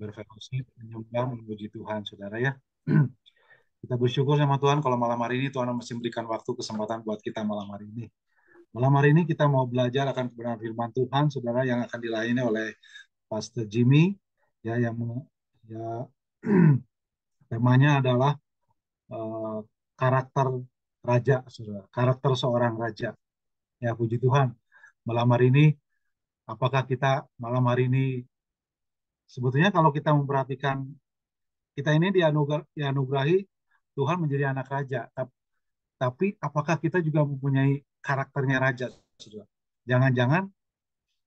berfellowship, menyembah, memuji Tuhan, saudara ya. Kita bersyukur sama Tuhan kalau malam hari ini Tuhan masih memberikan waktu kesempatan buat kita malam hari ini. Malam hari ini kita mau belajar akan kebenaran firman Tuhan, saudara, yang akan dilayani oleh Pastor Jimmy, ya yang ya temanya adalah eh, karakter raja, saudara, karakter seorang raja. Ya puji Tuhan. Malam hari ini, apakah kita malam hari ini sebetulnya kalau kita memperhatikan kita ini dianugerahi Tuhan menjadi anak raja, tapi apakah kita juga mempunyai karakternya raja, saudara? Jangan-jangan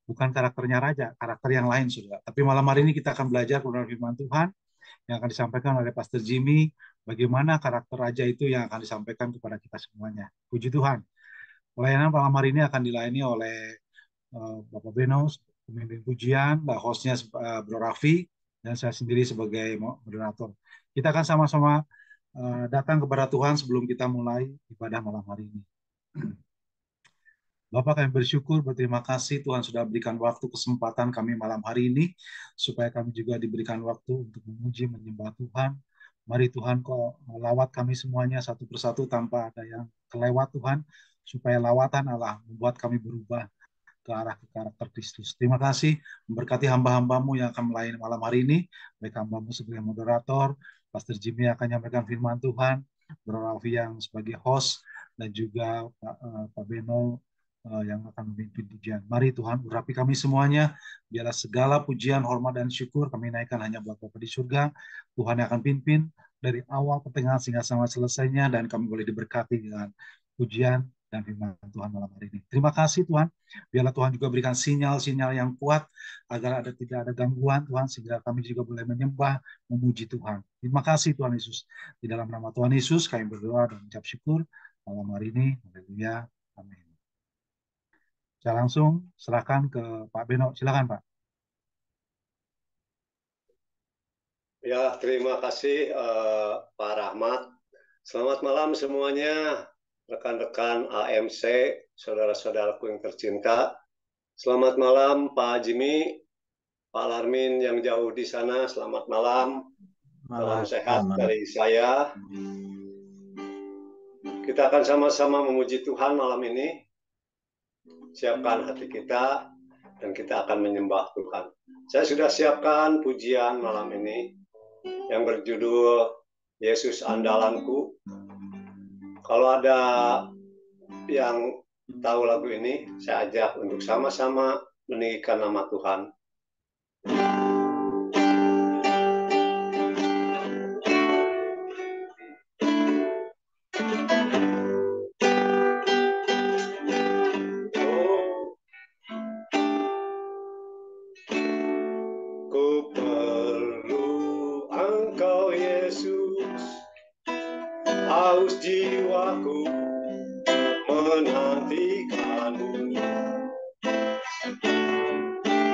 bukan karakternya raja, karakter yang lain, saudara. Tapi malam hari ini kita akan belajar kebenaran firman Tuhan yang akan disampaikan oleh Pastor Jimmy, bagaimana karakter raja itu yang akan disampaikan kepada kita semuanya. Puji Tuhan. Pelayanan malam hari ini akan dilayani oleh Bapak Beno, pemimpin pujian, hostnya Bro Raffi, dan saya sendiri sebagai moderator. Kita akan sama-sama datang kepada Tuhan sebelum kita mulai ibadah malam hari ini. Bapak, kami bersyukur, berterima kasih Tuhan sudah berikan waktu kesempatan kami malam hari ini, supaya kami juga diberikan waktu untuk memuji, menyembah Tuhan. Mari Tuhan kau lawat kami semuanya satu persatu tanpa ada yang kelewat Tuhan, supaya lawatan Allah membuat kami berubah ke arah ke karakter Kristus. Terima kasih memberkati hamba-hambamu yang akan melayani malam hari ini, baik hambamu sebagai moderator, Pastor Jimmy akan menyampaikan firman Tuhan, Bro Raffi yang sebagai host, dan juga Pak Beno yang akan memimpin pujian. Mari Tuhan urapi kami semuanya, biarlah segala pujian, hormat, dan syukur kami naikkan hanya buat Bapa di surga. Tuhan yang akan pimpin dari awal, pertengahan, hingga sampai selesainya, dan kami boleh diberkati dengan pujian dan firman Tuhan malam hari ini. Terima kasih Tuhan, biarlah Tuhan juga berikan sinyal-sinyal yang kuat, agar tidak ada gangguan Tuhan, sehingga kami juga boleh menyembah, memuji Tuhan. Terima kasih Tuhan Yesus. Di dalam nama Tuhan Yesus kami berdoa dan mengucap syukur malam hari ini. Haleluya. Amin. Saya langsung serahkan ke Pak Beno. Silakan Pak. Ya, terima kasih Pak Rahmat. Selamat malam semuanya, rekan-rekan AMC, saudara-saudaraku yang tercinta. Selamat malam Pak Jimmy, Pak Larmin yang jauh di sana. Selamat malam. Salam sehat dari saya. Kita akan sama-sama memuji Tuhan malam ini. Siapkan hati kita dan kita akan menyembah Tuhan. Saya sudah siapkan pujian malam ini yang berjudul Yesus Andalanku. Kalau ada yang tahu lagu ini, saya ajak untuk sama-sama meninggikan nama Tuhan. Haus jiwaku menantikanmu,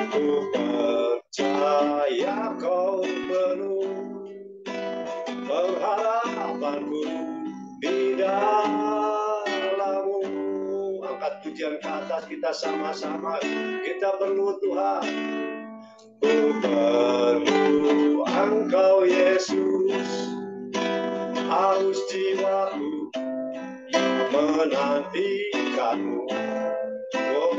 ku percaya kau penuh pengharapanku di dalammu. Angkat pujian ke atas kita sama-sama, kita perlu Tuhan. Ku perlu Engkau Yesus, haus jiwaku menantikanmu. Oh,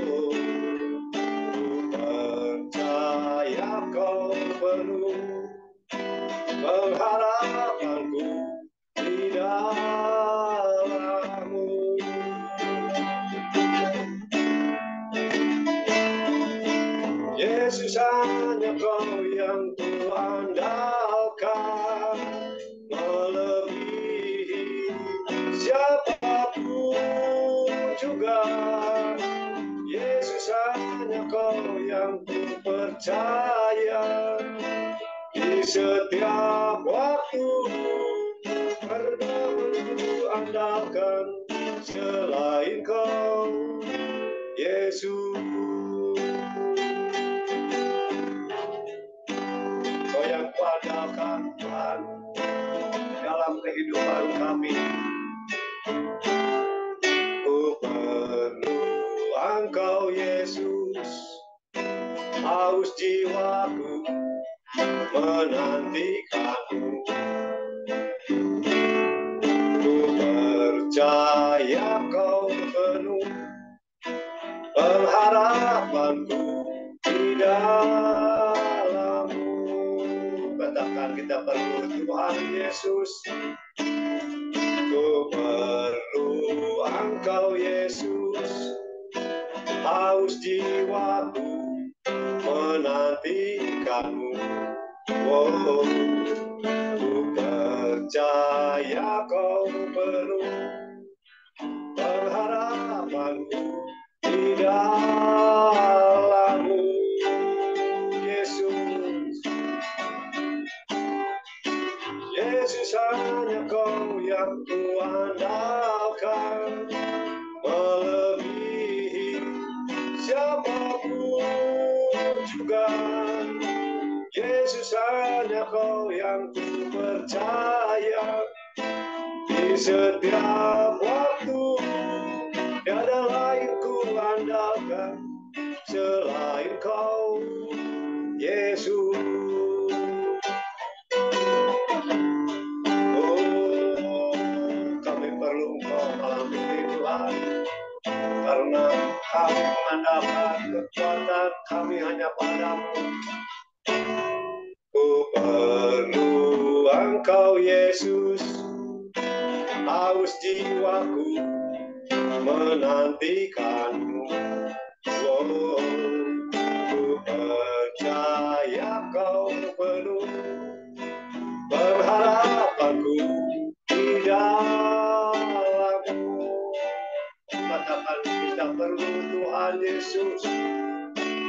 ku percaya kau penuh pengharapanku di dalammu. Yesus, hanya kau yang ku andalkan, melebihi siapapun juga. Yesus, hanya kau yang ku percaya, di setiap waktu perlu andalkan selain kau, Yesus. Kau yang kuandalkan Tuhan dalam kehidupan kami. Ku perlu Engkau Yesus, haus jiwaku menantikanmu. Ku percaya kau penuh pengharapanku di dalam-Mu. Katakan, kita perlu Tuhan Yesus. Ku perlu Engkau Yesus. Haus jiwaku menantikanmu. Oh, ku percaya kau penuh pengharapanku di dalam-Mu, Yesus. Yesus, hanya kau yang kuandalkan, melebihi siapapun juga. Yesus, hanya kau yang ku percaya. Di setiap waktu tiada lain ku andalkan selain kau, Yesus. Oh, kami perlu Engkau malam ini, Tuhan, karena kami mengandalkan kekuatan kami hanya padamu. Ku perlu Engkau Yesus. Haus jiwaku menantikanmu. Oh, ku percaya kau penuh pengharapanku di dalam-Mu. Katakan, kita perlu Tuhan Yesus.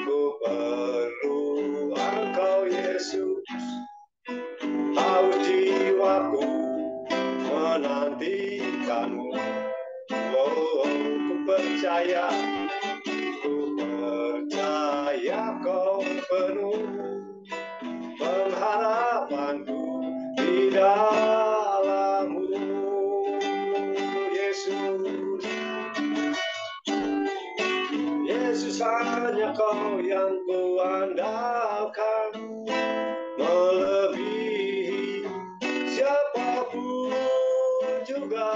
Ku perlu Engkau Yesus. Haus jiwaku menantikanmu. Oh, ku percaya kau penuh pengharapanku di dalam-Mu, Yesus. Yesus, hanya kau yang kuandalkan, melebihi siapapun juga.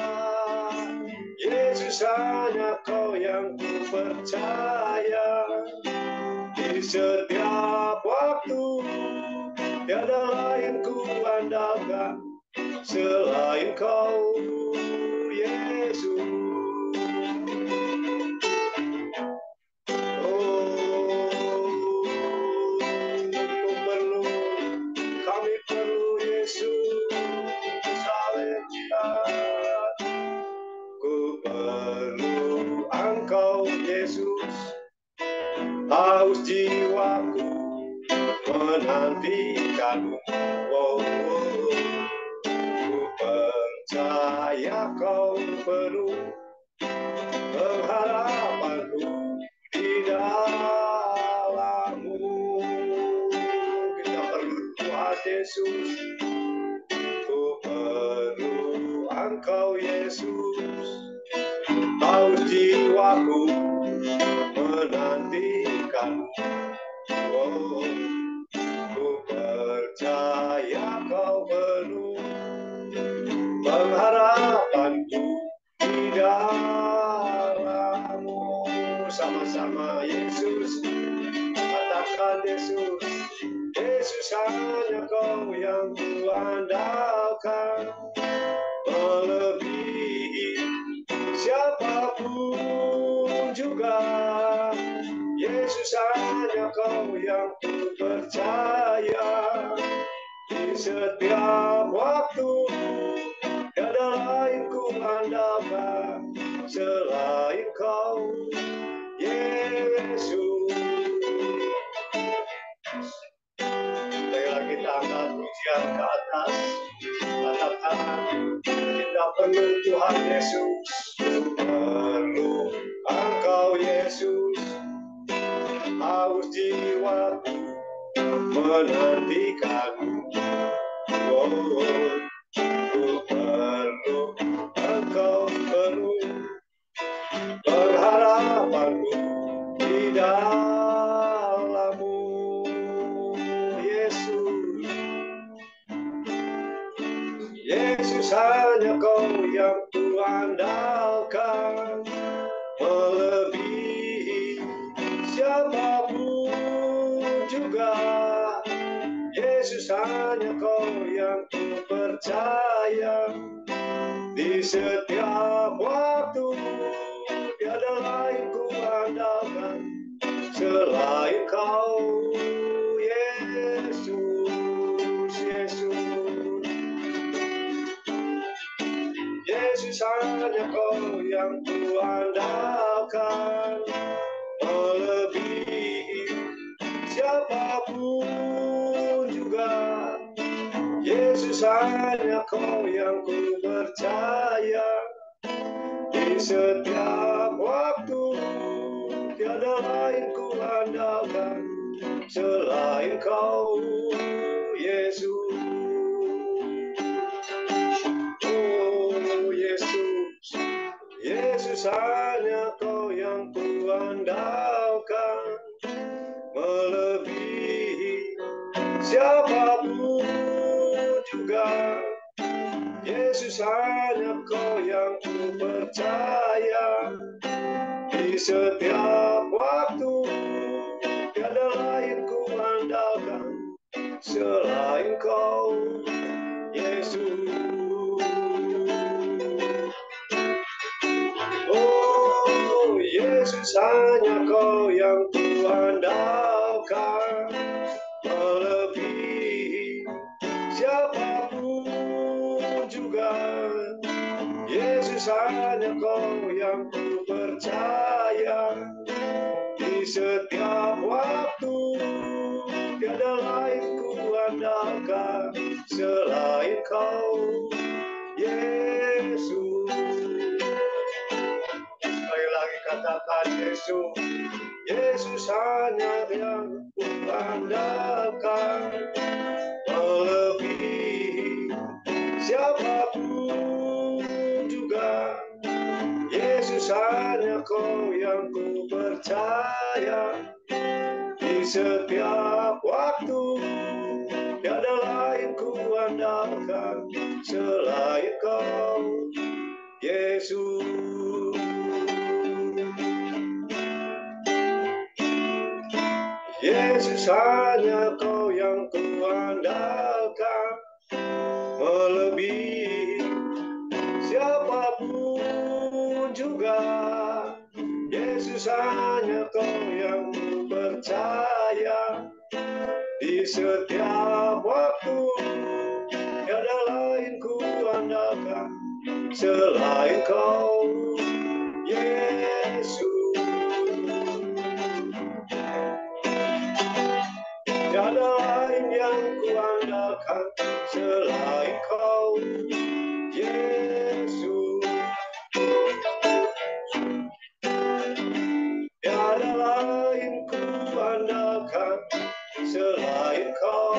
Yesus, hanya kau yang ku percaya. Di setiap waktu tiada lain ku andalkan selain kau, Yesus. Kami perlu Yesus. Haleluya. Ku perlu Engkau Yesus. Haus jiwaku menantikanmu. Oh, ku percaya kau penuh pengharapanku di dalam-Mu. Kita perlu Tuhan Yesus. Ku perlu Engkau Yesus. Haus jiwaku menantikanmu. Oh, ku percaya kau penuh pengharapanku di dalam-Mu. Sama-sama Yesus, katakan Yesus. Yesus, hanya kau yang kuandalkan, melebihi siapapun juga. Yesus, hanya kau yang ku percaya. Di setiap waktu tiada lain ku andalkan selain kau, Yesus. Marilah kita angkat pujian ke atas. Katakan, kita perlu Tuhan Yesus. Perlu Engkau Yesus. Haus jiwaku menantikanmu. Oh, ku perlu Engkau penuh pengharapanku di dalam-Mu, Yesus. Yesus hanya Kau yang kuandalkan, melebihi siapapun juga. Yesus hanya Kau yang ku percaya, di setiap waktu tiada lain ku andalkan selain Kau, Yesus, Yesus. Yesus hanya Kau yang ku andalkan, melebihi siapapun juga. Yesus hanya Kau yang ku percaya, di setiap waktu tiada lain ku andalkan selain Kau, Yesus. Oh Yesus, Yesus hanya Kau yang ku andalkan, melebihi siapapun juga. Yesus hanya Kau yang ku percaya, di setiap waktu tiada lain ku andalkan selain Kau, Yesus. Oh Yesus hanya Kau yang ku andalkan, melebihi siapapun juga. Yesus hanya Kau yang ku percaya, di setiap waktu tiada lain ku andalkan selain Kau, Yesus. Sekali lagi katakan Yesus, Yesus hanya yang ku andalkan, melebihi siapapun juga. Yesus hanya Kau yang ku percaya, di setiap waktu tiada lain ku andalkan selain Kau, Yesus. Yesus hanya Kau yang ku andalkan, melebihi siapapun juga. Yesus hanya Kau yang ku percaya, di setiap waktu tiada lain ku andalkan selain Kau, Yesus. Tiada lain yang ku andalkan selain Kau, Yesus. Tiada lain ku andalkan selain Kau,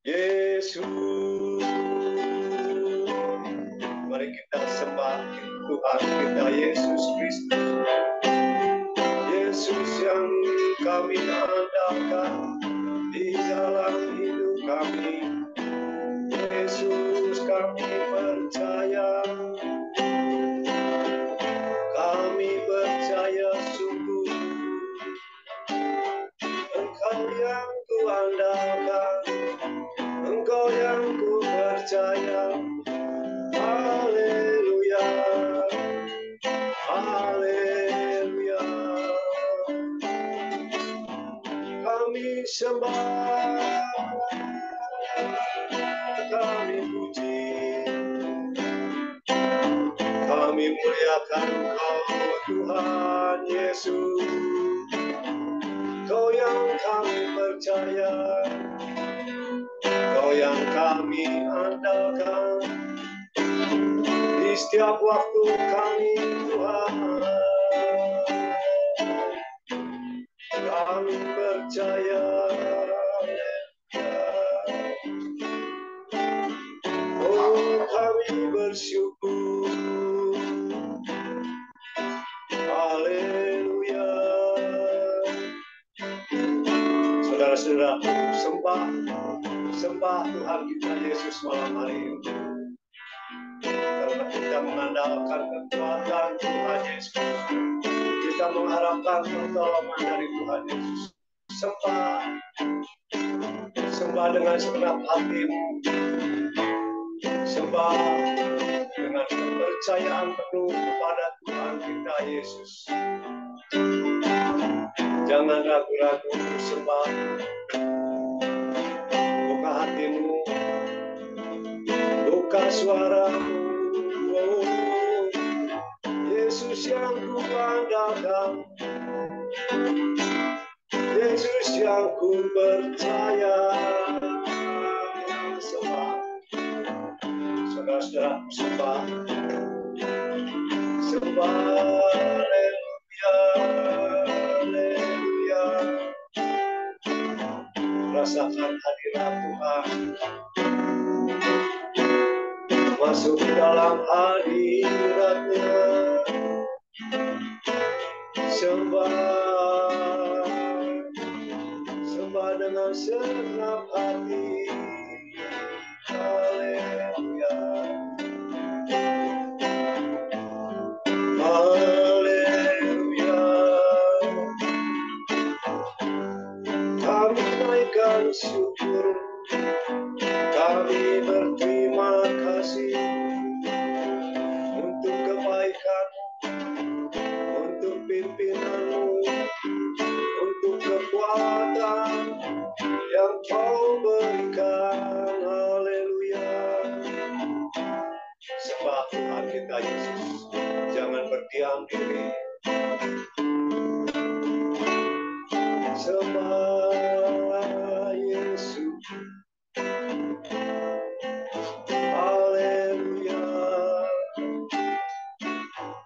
Yesus. Mari kita sembah Tuhan kita Yesus Kristus. Yesus yang kami andalkan di dalam hidup kami. Yesus kami percaya, kami percaya sungguh Engkau yang ku andalkan, Engkau yang ku percaya. Haleluya, haleluya. Kami sembah, kami puji, kami muliakan Engkau Tuhan Yesus. Kau yang kami percaya, Kau yang kami andalkan, di setiap waktu kami Tuhan. Kami percaya, oh kami bersyukur. Haleluya. Saudara-saudara hadirat-Mu. Sembah Tuhan kita Yesus malam hari ini. Karena kita mengandalkan kekuatan Tuhan Yesus. Kita mengharapkan pertolongan dari Tuhan Yesus. Sembah dengan segenap hatimu. Sembah dengan kepercayaan penuh kepada Tuhan kita Yesus. Jangan ragu-ragu sembah. Buka hatimu, buka suaramu. Oh, Yesus yang ku andalkan, Yesus yang ku percaya. Sembah, saudara-saudara, sembah, haleluya, haleluya. Rasakan hadirat Tuhan, masuk dalam hadirat-Nya. Sembah dengan segenap hati. Haleluya, haleluya. Kami naikkan syukur, kami berterima kasih untuk kebaikan-Mu, untuk pimpinan-Mu, untuk kekuatan yang Kau berikan. Haleluya. Sembah Tuhan kita Yesus. Jangan berdiam diri. Sembah Yesus. Haleluya.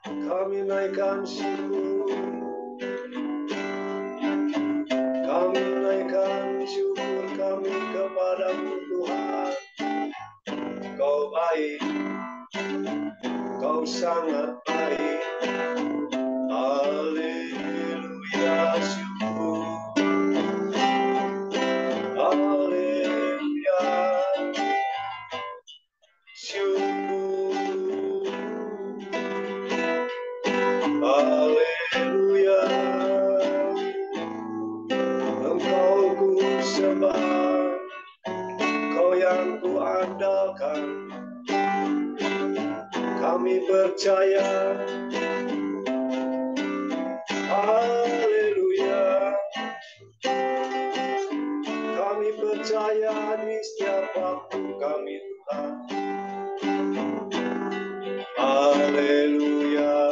Kami naikkan syukur, kami naikkan syukur kami kepada-Mu Tuhan. Kau baik, Kau sangat baik. Haleluya, syukur. Haleluya, syukur. Haleluya. Engkau ku sembah, Kau yang ku andalkan. Kami percaya. Haleluya. Kami percaya di setiap waktu kami Tuhan. Haleluya,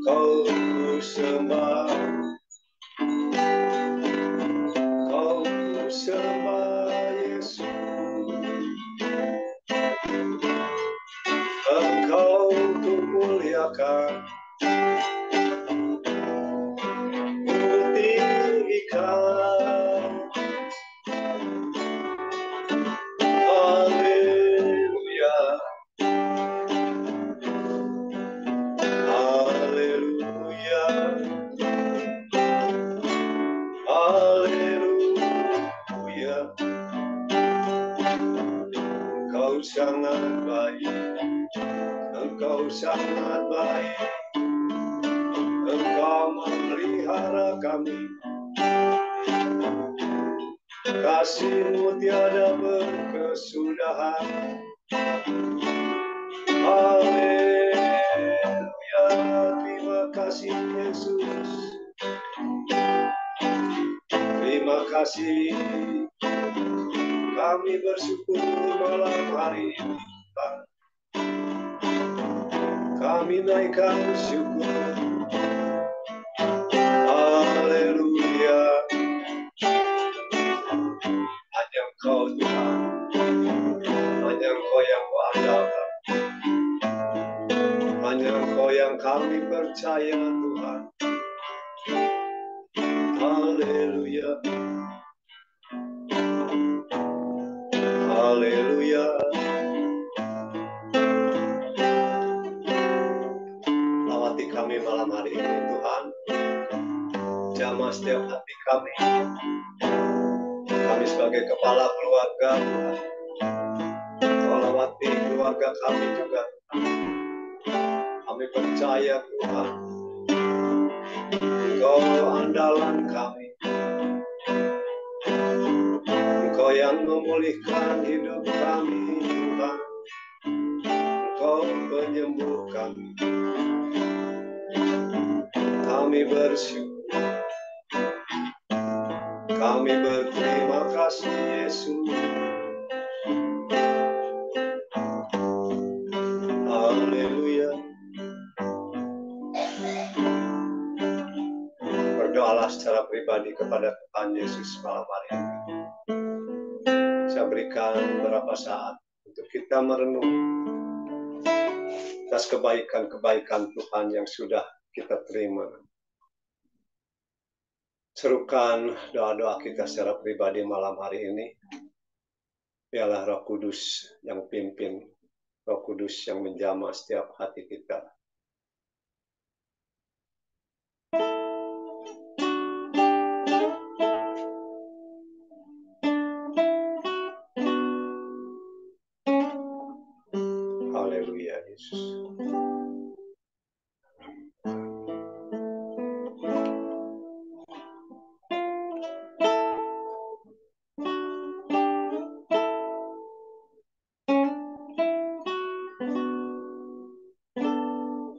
Kau ku sembah, Kau ku sembah Yesus. Engkau ku muliakan, ku tinggikan. Haleluya, haleluya, haleluya. Engkau sangat baik, Engkau sangat baik. Engkau memelihara kami. Kasih-Mu tiada berkesudahan. Haleluya, terima kasih Yesus. Terima kasih. Kami bersyukur malam hari ini. Kami naikkan syukur. Haleluya. Hanya Engkau Tuhan, hanya Engkau yang kuandalkan, hanya Engkau yang kami percaya Tuhan. Haleluya, haleluya. Lawati kami kami malam hari ini Tuhan. Jamah setiap hati kami. Kami sebagai kepala keluarga Tuhan. Melawati keluarga kami juga Tuhan. Kami percaya Tuhan, Engkau andalan kami. Engkau yang memulihkan hidup kami Tuhan. Engkau penyembuh kami. Kami bersyukur. Kami berterima kasih Yesus. Haleluya. Berdoalah secara pribadi kepada Tuhan Yesus malam hari ini. Saya berikan beberapa saat untuk kita merenung atas kebaikan-kebaikan Tuhan yang sudah kita terima. Serukan doa-doa kita secara pribadi malam hari ini. Biarlah Roh Kudus yang pimpin, Roh Kudus yang menjamah setiap hati kita. Haleluya Yesus.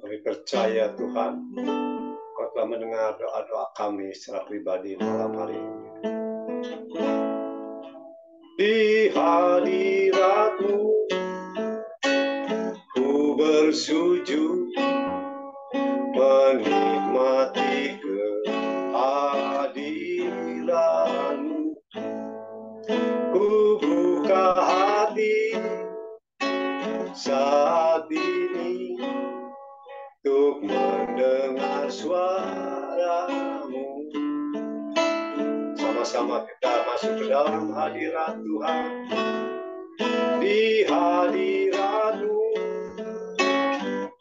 Kami percaya Tuhan, Kau telah mendengar doa-doa kami secara pribadi malam hari ini. Di hadirat-Mu ku bersujud, menikmati kehadiran-Mu. Ku buka hati saat ini untuk mendengar suara-Mu. Sama-sama kita masuk ke dalam hadirat Tuhan. Di hadirat-Mu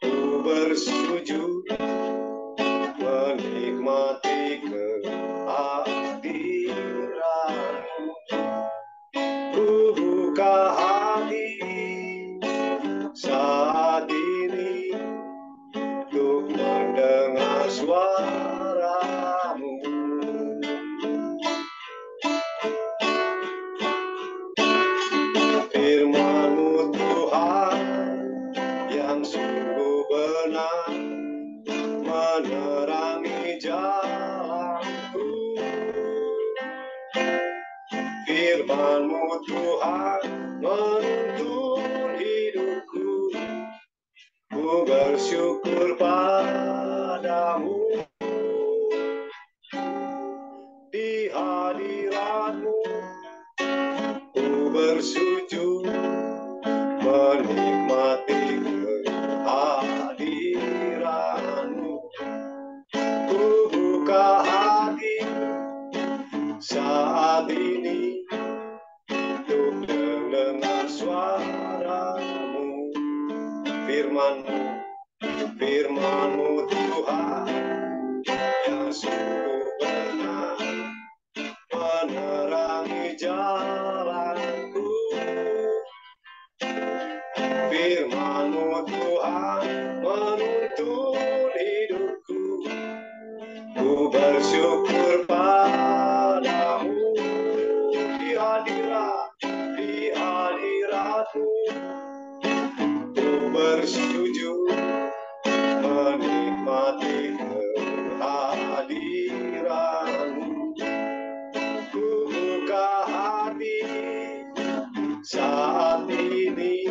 ku bersujud, menikmati kehadiran-Mu. Ku buka hati saat ini untuk mendengar suara-Mu. Firman-Mu Tuhan yang sungguh benar, menerangi jalanku. Firman-Mu Tuhan menuntun hidupku. Ku bersyukur padamu. Di hadirat-Mu ku bersujud, menikmati kehadiran-Mu. Ku buka hati saat ini untuk mendengar suara-Mu. Firman-Mu, Firman-Mu Tuhan yang sungguh benar, menerangi jalanku. Firman-Mu Tuhan menuntun hidupku. Ku bersyukur padamu. Di hadirat-Mu ku bersujud, menikmati kehadiran-Mu. Ku buka hati saat ini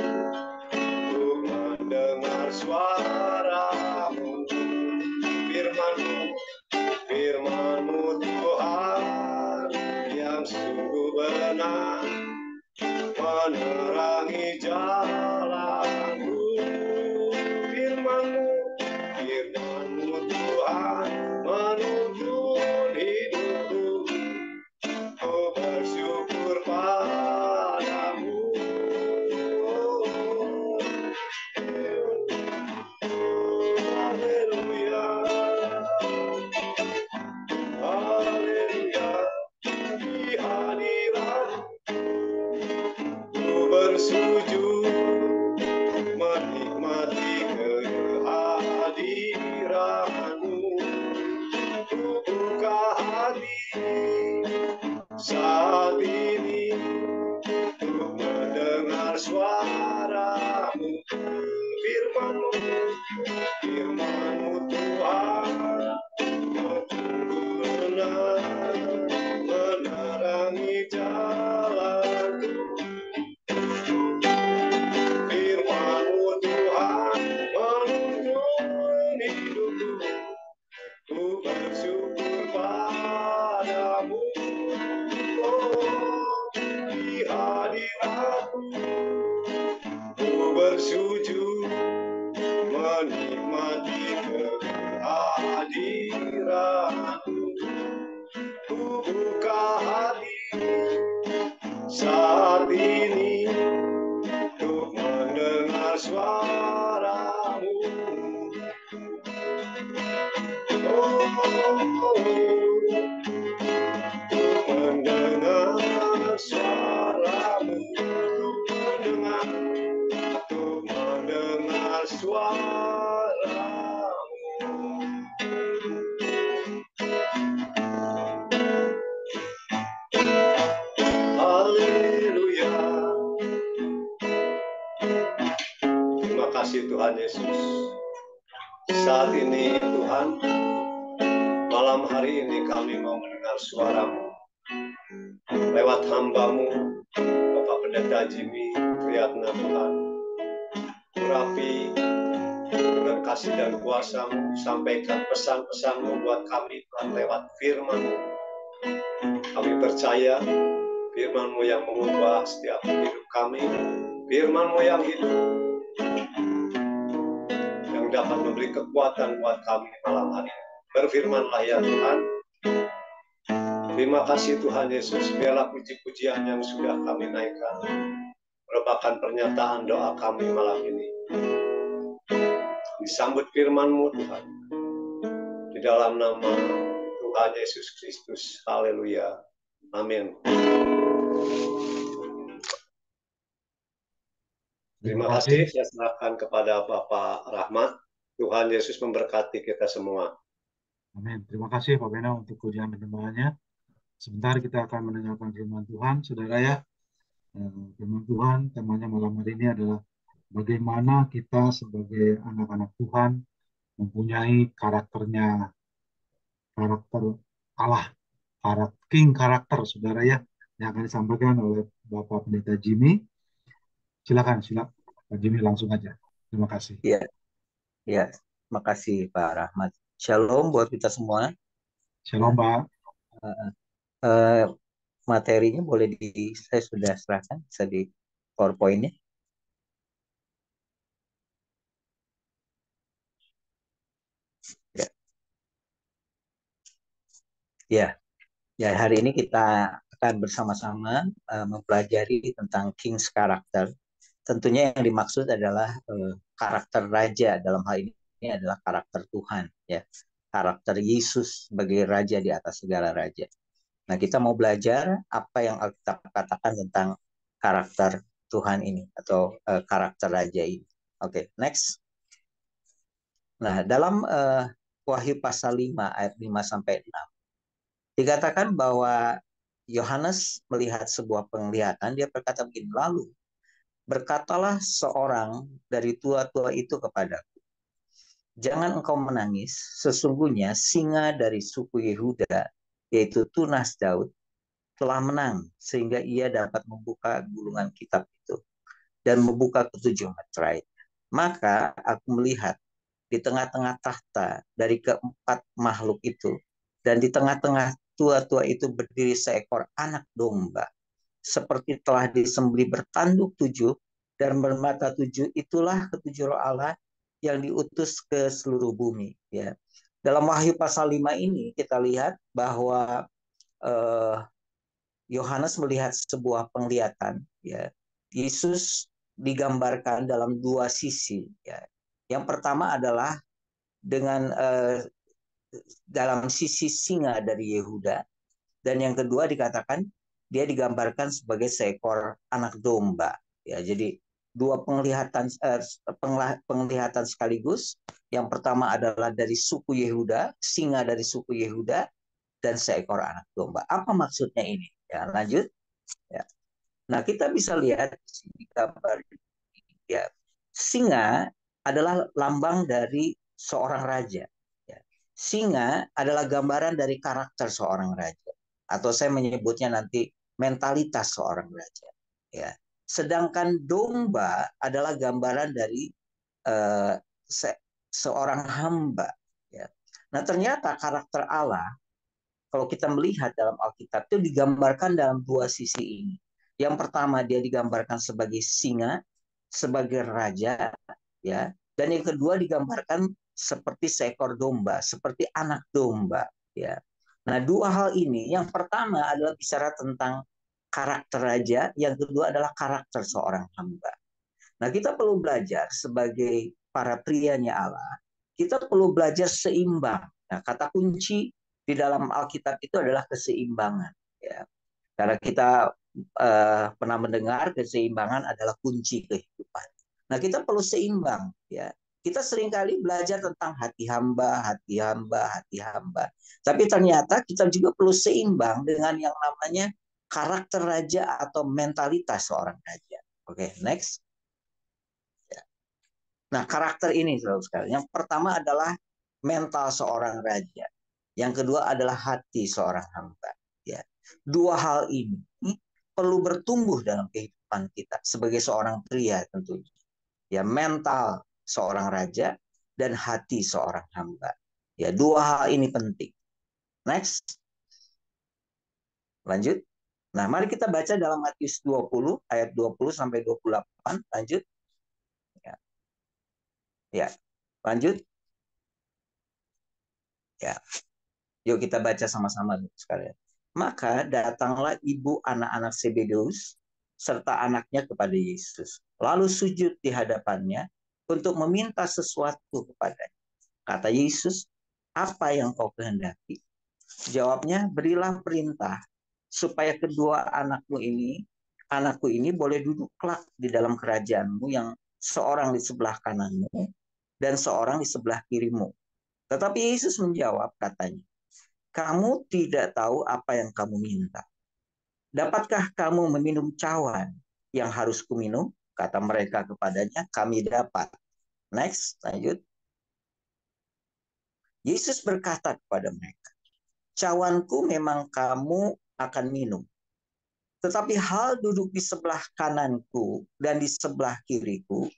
untuk mendengar suara-Mu. Firman-Mu, Firman-Mu Tuhan yang sungguh benar, menerangi jalanku. Firman-Mu, Firman-Mu Tuhan menuntun hidupku. Ku bersyukur padamu. Haleluya. Ku buka hati saat ini untuk mendengar suaramu. Oh, mendengar suaramu, untuk mendengar suaramu. Haleluya. Terima kasih Tuhan Yesus. Saat ini Tuhan, malam hari ini kami mau mendengar suara-Mu lewat hamba-Mu, Bapak Pendeta Jimmy Priyatna Tuhan. Urapi dengan kasih dan kuasa-Mu, sampaikan pesan-pesan-Mu buat kami Tuhan lewat firman-Mu. Kami percaya firman-Mu yang mengubah setiap hidup kami, firman-Mu yang hidup, yang dapat memberi kekuatan buat kami malam hari ini. Berfirmanlah ya Tuhan. Terima kasih Tuhan Yesus, biarlah puji-pujian yang sudah kami naikkan merupakan pernyataan doa kami malam ini. Disambut firman-Mu Tuhan, di dalam nama Tuhan Yesus Kristus. Haleluya. Amin. Terima kasih. Saya serahkan kepada Bapak Rahmat. Tuhan Yesus memberkati kita semua. Amin. Terima kasih Pak Bena untuk pujian penyembahannya. Sebentar kita akan mendengarkan firman Tuhan, saudara ya. Firman Tuhan, temanya malam hari ini adalah bagaimana kita sebagai anak-anak Tuhan mempunyai karakter Allah, King karakter, saudara ya, yang akan disampaikan oleh Bapak Pendeta Jimmy. Silakan, Pak Jimmy langsung aja. Terima kasih. Ya, ya, terima kasih Pak Rahmat. Shalom buat kita semua. Shalom, Pak. Materinya saya sudah serahkan, bisa di PowerPoint-nya. Ya, hari ini kita akan bersama-sama mempelajari tentang King's Character. Tentunya yang dimaksud adalah karakter raja, dalam hal ini adalah karakter Tuhan, ya, karakter Yesus sebagai raja di atas segala raja. Nah, kita mau belajar apa yang Alkitab katakan tentang karakter Tuhan ini atau karakter raja ini. Oke, next. Nah, dalam Wahyu pasal 5 ayat 5 sampai 6 dikatakan bahwa Yohanes melihat sebuah penglihatan, dia berkata begini, lalu berkatalah seorang dari tua-tua itu kepadaku, jangan engkau menangis, sesungguhnya singa dari suku Yehuda, yaitu tunas Daud, telah menang, sehingga ia dapat membuka gulungan kitab itu, dan membuka ketujuh meterai. Maka aku melihat di tengah-tengah tahta dari keempat makhluk itu, dan di tengah-tengah tua-tua itu berdiri seekor anak domba, seperti telah disembelih bertanduk tujuh, dan bermata tujuh. Itulah ketujuh roh Allah yang diutus ke seluruh bumi. Ya. Dalam Wahyu pasal 5 ini kita lihat bahwa Yohanes melihat sebuah penglihatan. Ya. Yesus digambarkan dalam dua sisi. Ya. Yang pertama adalah dengan dalam sisi singa dari Yehuda, dan yang kedua dikatakan dia digambarkan sebagai seekor anak domba. Ya, jadi dua penglihatan sekaligus. Yang pertama adalah dari suku Yehuda, singa dari suku Yehuda, dan seekor anak domba. Apa maksudnya ini? Ya, lanjut. Ya. Nah, kita bisa lihat di gambar ini, ya, singa adalah lambang dari seorang raja. Singa adalah gambaran dari karakter seorang raja, atau saya menyebutnya nanti mentalitas seorang raja. Ya. Sedangkan domba adalah gambaran dari seorang hamba. Ya. Nah, ternyata karakter Allah, kalau kita melihat dalam Alkitab, itu digambarkan dalam dua sisi ini. Yang pertama, dia digambarkan sebagai singa, sebagai raja, ya. Dan yang kedua digambarkan seperti seekor domba, seperti anak domba. Ya. Nah, dua hal ini, yang pertama adalah bicara tentang karakter raja, yang kedua adalah karakter seorang hamba. Nah, kita perlu belajar sebagai para prianya Allah, kita perlu belajar seimbang. Nah, kata kunci di dalam Alkitab itu adalah keseimbangan. Ya. Karena kita pernah mendengar keseimbangan adalah kunci kehidupan. Nah, kita perlu seimbang. Ya. Kita seringkali belajar tentang hati hamba, hati hamba, hati hamba. Tapi ternyata kita juga perlu seimbang dengan yang namanya karakter raja atau mentalitas seorang raja. Oke, next. Nah, karakter ini, saudara sekalian. Yang pertama adalah mental seorang raja. Yang kedua adalah hati seorang hamba. Ya. Dua hal ini perlu bertumbuh dalam kehidupan kita sebagai seorang pria tentunya. Ya, mental seorang raja dan hati seorang hamba. Ya, dua hal ini penting. Next. Lanjut. Nah, mari kita baca dalam Matius 20 ayat 20 sampai 28. Lanjut. Ya. Ya. Lanjut. Ya. Yuk kita baca sama-sama sekalian. Maka datanglah ibu anak-anak Zebedeus serta anaknya kepada Yesus. Lalu sujud di hadapannya untuk meminta sesuatu kepadanya. Kata Yesus, apa yang kau kehendaki? Jawabnya, berilah perintah supaya kedua anakku ini boleh duduk kelak di dalam kerajaanmu, yang seorang di sebelah kananmu dan seorang di sebelah kirimu. Tetapi Yesus menjawab, katanya, kamu tidak tahu apa yang kamu minta. Dapatkah kamu meminum cawan yang harus kuminum? Kata mereka kepadanya, kami dapat. Next, lanjut. Yesus berkata kepada mereka, cawanku memang kamu akan minum. Tetapi hal duduk di sebelah kananku dan di sebelah kiriku,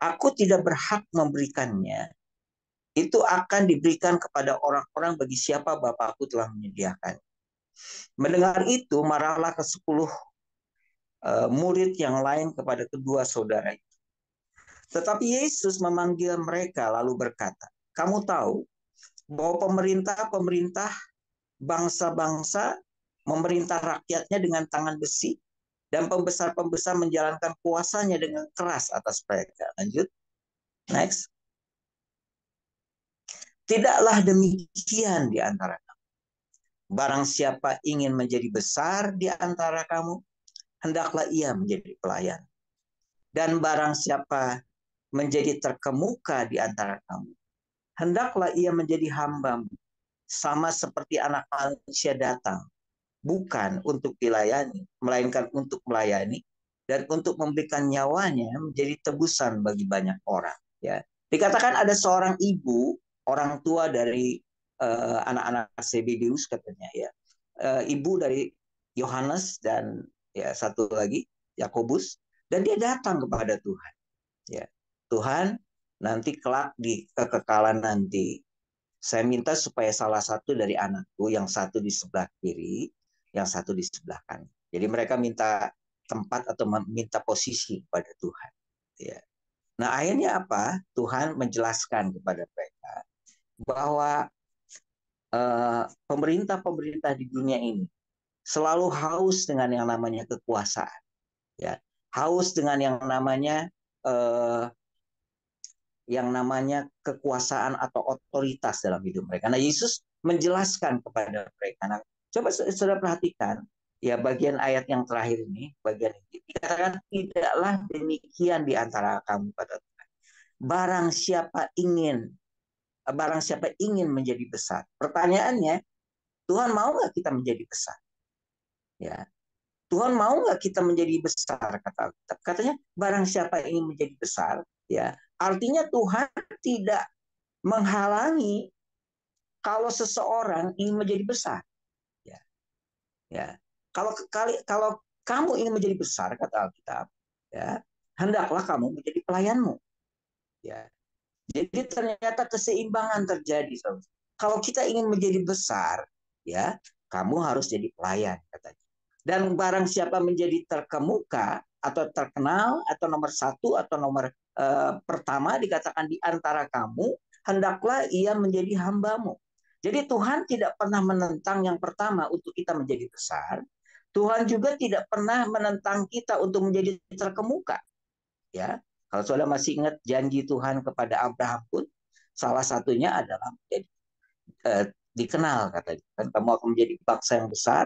aku tidak berhak memberikannya. Itu akan diberikan kepada orang-orang bagi siapa Bapakku telah menyediakan. Mendengar itu, marahlah ke-10 murid yang lain kepada kedua saudara itu. Tetapi Yesus memanggil mereka lalu berkata, kamu tahu bahwa pemerintah bangsa-bangsa memerintah rakyatnya dengan tangan besi, dan pembesar-pembesar menjalankan kuasanya dengan keras atas mereka. Lanjut. Next. Tidaklah demikian di antara kamu. Barang siapa ingin menjadi besar di antara kamu, hendaklah ia menjadi pelayan. Dan barang siapa menjadi terkemuka di antara kamu, hendaklah ia menjadi hambamu, sama seperti anak manusia datang, bukan untuk dilayani, melainkan untuk melayani, dan untuk memberikan nyawanya menjadi tebusan bagi banyak orang. Ya, dikatakan ada seorang ibu, orang tua dari anak-anak Zebedeus katanya, ya, ibu dari Yohanes dan ya satu lagi Yakobus, dan dia datang kepada Tuhan. Ya, Tuhan, nanti kelak di kekekalan nanti, saya minta supaya salah satu dari anakku, yang satu di sebelah kiri, yang satu di sebelah kanan. Jadi mereka minta tempat atau minta posisi kepada Tuhan. Ya. Nah, akhirnya apa? Tuhan menjelaskan kepada mereka bahwa pemerintah-pemerintah di dunia ini selalu haus dengan yang namanya kekuasaan. Ya. Haus dengan yang namanya kekuasaan atau otoritas dalam hidup mereka. Nah, Yesus menjelaskan kepada mereka. Nah, coba saudara perhatikan ya bagian ayat yang terakhir ini, bagian ini dikatakan tidaklah demikian di antara kamu, kata Tuhan. Barang siapa ingin menjadi besar. Pertanyaannya, Tuhan mau nggak kita menjadi besar? Ya, Tuhan mau nggak kita menjadi besar, kata Alkitab. Katanya barang siapa ingin menjadi besar, ya artinya Tuhan tidak menghalangi kalau seseorang ingin menjadi besar. Ya, ya. Kalau kamu ingin menjadi besar, kata Alkitab, ya hendaklah kamu menjadi pelayanmu. Ya, jadi ternyata keseimbangan terjadi. Kalau kita ingin menjadi besar, ya kamu harus jadi pelayan, katanya. Dan barang siapa menjadi terkemuka atau terkenal atau nomor satu atau nomor pertama, dikatakan di antara kamu, hendaklah ia menjadi hambamu. Jadi Tuhan tidak pernah menentang yang pertama untuk kita menjadi besar. Tuhan juga tidak pernah menentang kita untuk menjadi terkemuka. Ya, kalau saudara masih ingat janji Tuhan kepada Abraham pun, salah satunya adalah menjadi dikenal, katanya. Kan kamu akan menjadi bangsa yang besar,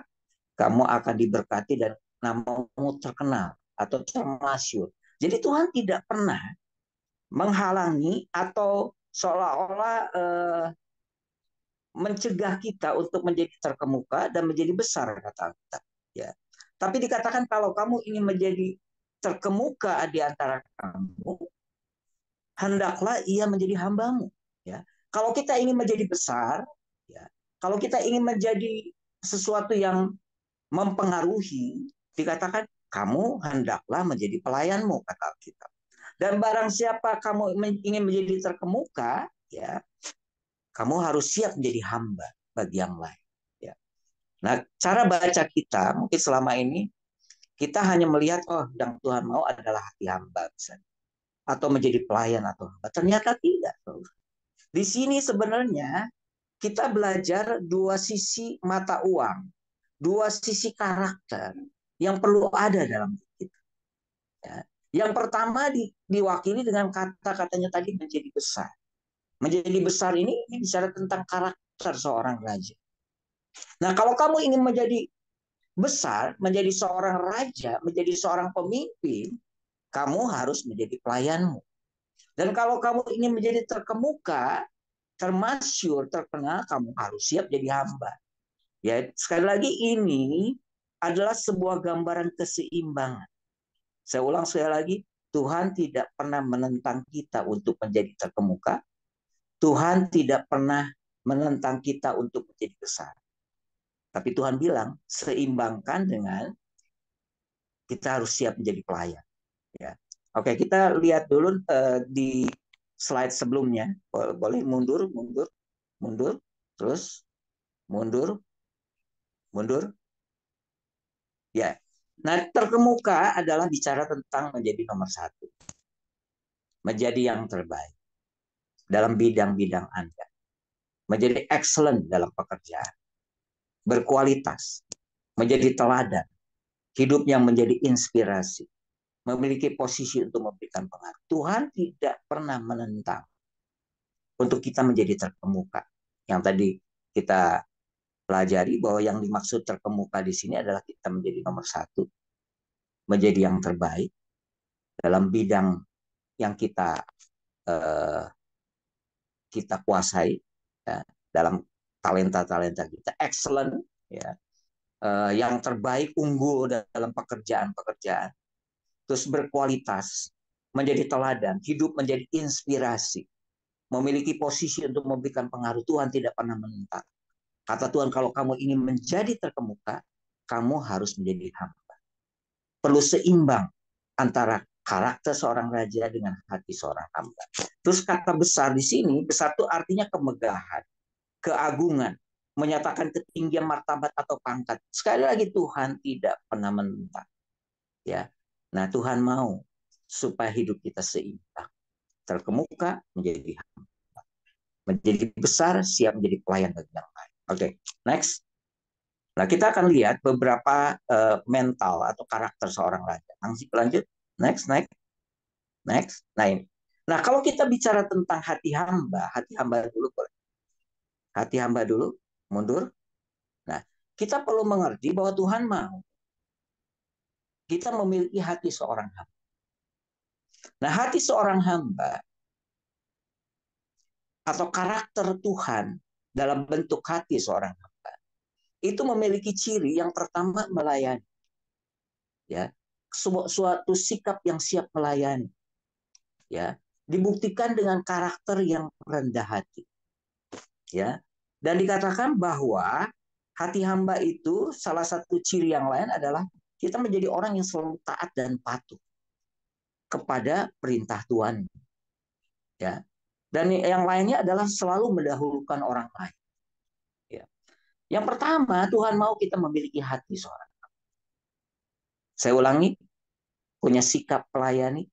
kamu akan diberkati dan namamu terkenal atau termasyhur. Jadi Tuhan tidak pernah menghalangi atau seolah-olah mencegah kita untuk menjadi terkemuka dan menjadi besar, kata kita. Ya. Tapi dikatakan kalau kamu ingin menjadi terkemuka di antara kamu, hendaklah ia menjadi hambamu. Ya. Kalau kita ingin menjadi besar, ya, kalau kita ingin menjadi sesuatu yang mempengaruhi, dikatakan kamu hendaklah menjadi pelayanmu, kata kita. Dan barang siapa kamu ingin menjadi terkemuka, ya, kamu harus siap menjadi hamba bagi yang lain. Ya. Nah, cara baca kita mungkin selama ini kita hanya melihat, oh, yang Tuhan mau adalah hati hamba, misalnya, atau menjadi pelayan atau hamba. Ternyata tidak. Di sini sebenarnya kita belajar dua sisi mata uang, dua sisi karakter yang perlu ada dalam kita. Ya. Yang pertama diwakili dengan kata-katanya tadi, menjadi besar. Menjadi besar ini bicara tentang karakter seorang raja. Nah, kalau kamu ingin menjadi besar, menjadi seorang raja, menjadi seorang pemimpin, kamu harus menjadi pelayanmu. Dan kalau kamu ingin menjadi terkemuka, termasyhur, terkenal, kamu harus siap jadi hamba. Ya, sekali lagi ini adalah sebuah gambaran keseimbangan. Saya ulang sekali lagi, Tuhan tidak pernah menentang kita untuk menjadi terkemuka. Tuhan tidak pernah menentang kita untuk menjadi besar. Tapi Tuhan bilang, seimbangkan dengan kita harus siap menjadi pelayan. Ya. Oke, kita lihat dulu di slide sebelumnya. Boleh mundur, terus mundur. Ya. Nah, terkemuka adalah bicara tentang menjadi nomor satu. Menjadi yang terbaik dalam bidang-bidang Anda. Menjadi excellent dalam pekerjaan. Berkualitas. Menjadi teladan. Hidup yang menjadi inspirasi. Memiliki posisi untuk memberikan pengaruh. Tuhan tidak pernah menentang untuk kita menjadi terkemuka. Yang tadi kita pelajari bahwa yang dimaksud terkemuka di sini adalah kita menjadi nomor satu. Menjadi yang terbaik dalam bidang yang kita kuasai, ya, dalam talenta-talenta kita, excellent, ya, yang terbaik, unggul dalam pekerjaan-pekerjaan, terus berkualitas, menjadi teladan, hidup menjadi inspirasi, memiliki posisi untuk memberikan pengaruh. Tuhan tidak pernah menentang. Kata Tuhan, kalau kamu ingin menjadi terkemuka, kamu harus menjadi hamba. Perlu seimbang antara karakter seorang raja dengan hati seorang hamba. Terus kata besar di sini, besar itu artinya kemegahan, keagungan, menyatakan ketinggian martabat atau pangkat. Sekali lagi, Tuhan tidak pernah menentang. Ya. Nah, Tuhan mau supaya hidup kita seimbang. Terkemuka menjadi hamba. Menjadi besar, siap menjadi pelayan bagi yang lain. Oke, next. Nah, kita akan lihat beberapa mental atau karakter seorang raja. Lanjut. Next. Nah, ini. Nah, kalau kita bicara tentang hati hamba dulu boleh. Hati hamba dulu, mundur. Nah, kita perlu mengerti bahwa Tuhan mau kita memiliki hati seorang hamba. Nah, hati seorang hamba atau karakter Tuhan dalam bentuk hati seorang hamba itu memiliki ciri yang pertama melayani. Ya, suatu sikap yang siap melayani. Ya, dibuktikan dengan karakter yang rendah hati. Ya, dan dikatakan bahwa hati hamba itu salah satu ciri yang lain adalah kita menjadi orang yang selalu taat dan patuh kepada perintah Tuhan. Ya, dan yang lainnya adalah selalu mendahulukan orang lain. Ya. Yang pertama, Tuhan mau kita memiliki hati seorang. Saya ulangi, punya sikap melayani.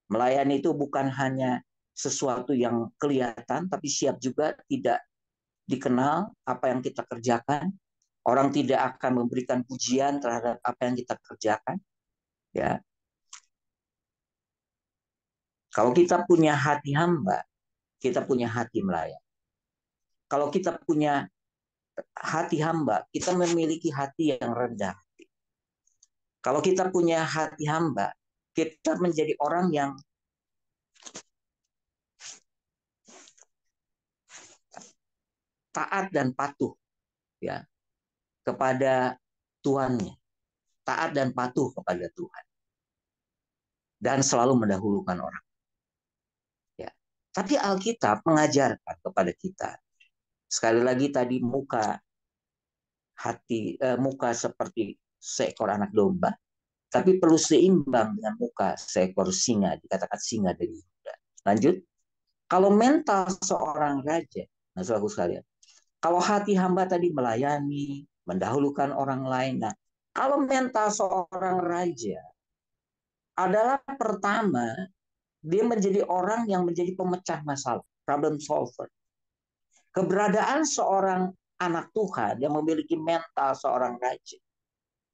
Melayani itu bukan hanya sesuatu yang kelihatan, tapi siap juga tidak dikenal apa yang kita kerjakan. Orang tidak akan memberikan pujian terhadap apa yang kita kerjakan. Ya, kalau kita punya hati hamba, kita punya hati melayani. Kalau kita punya hati hamba, kita memiliki hati yang rendah. Kalau kita punya hati hamba, kita menjadi orang yang taat dan patuh, ya, kepada Tuhannya, taat dan patuh kepada Tuhan, dan selalu mendahulukan orang. Ya. Tapi Alkitab mengajarkan kepada kita, sekali lagi tadi muka seperti seekor anak domba, tapi perlu seimbang dengan muka seekor singa, dikatakan singa dari Yuda. Lanjut, kalau mental seorang raja, nah saudaraku sekalian, kalau hati hamba tadi melayani, mendahulukan orang lain, nah kalau mental seorang raja adalah pertama, dia menjadi orang yang menjadi pemecah masalah, problem solver. Keberadaan seorang anak Tuhan yang memiliki mental seorang raja,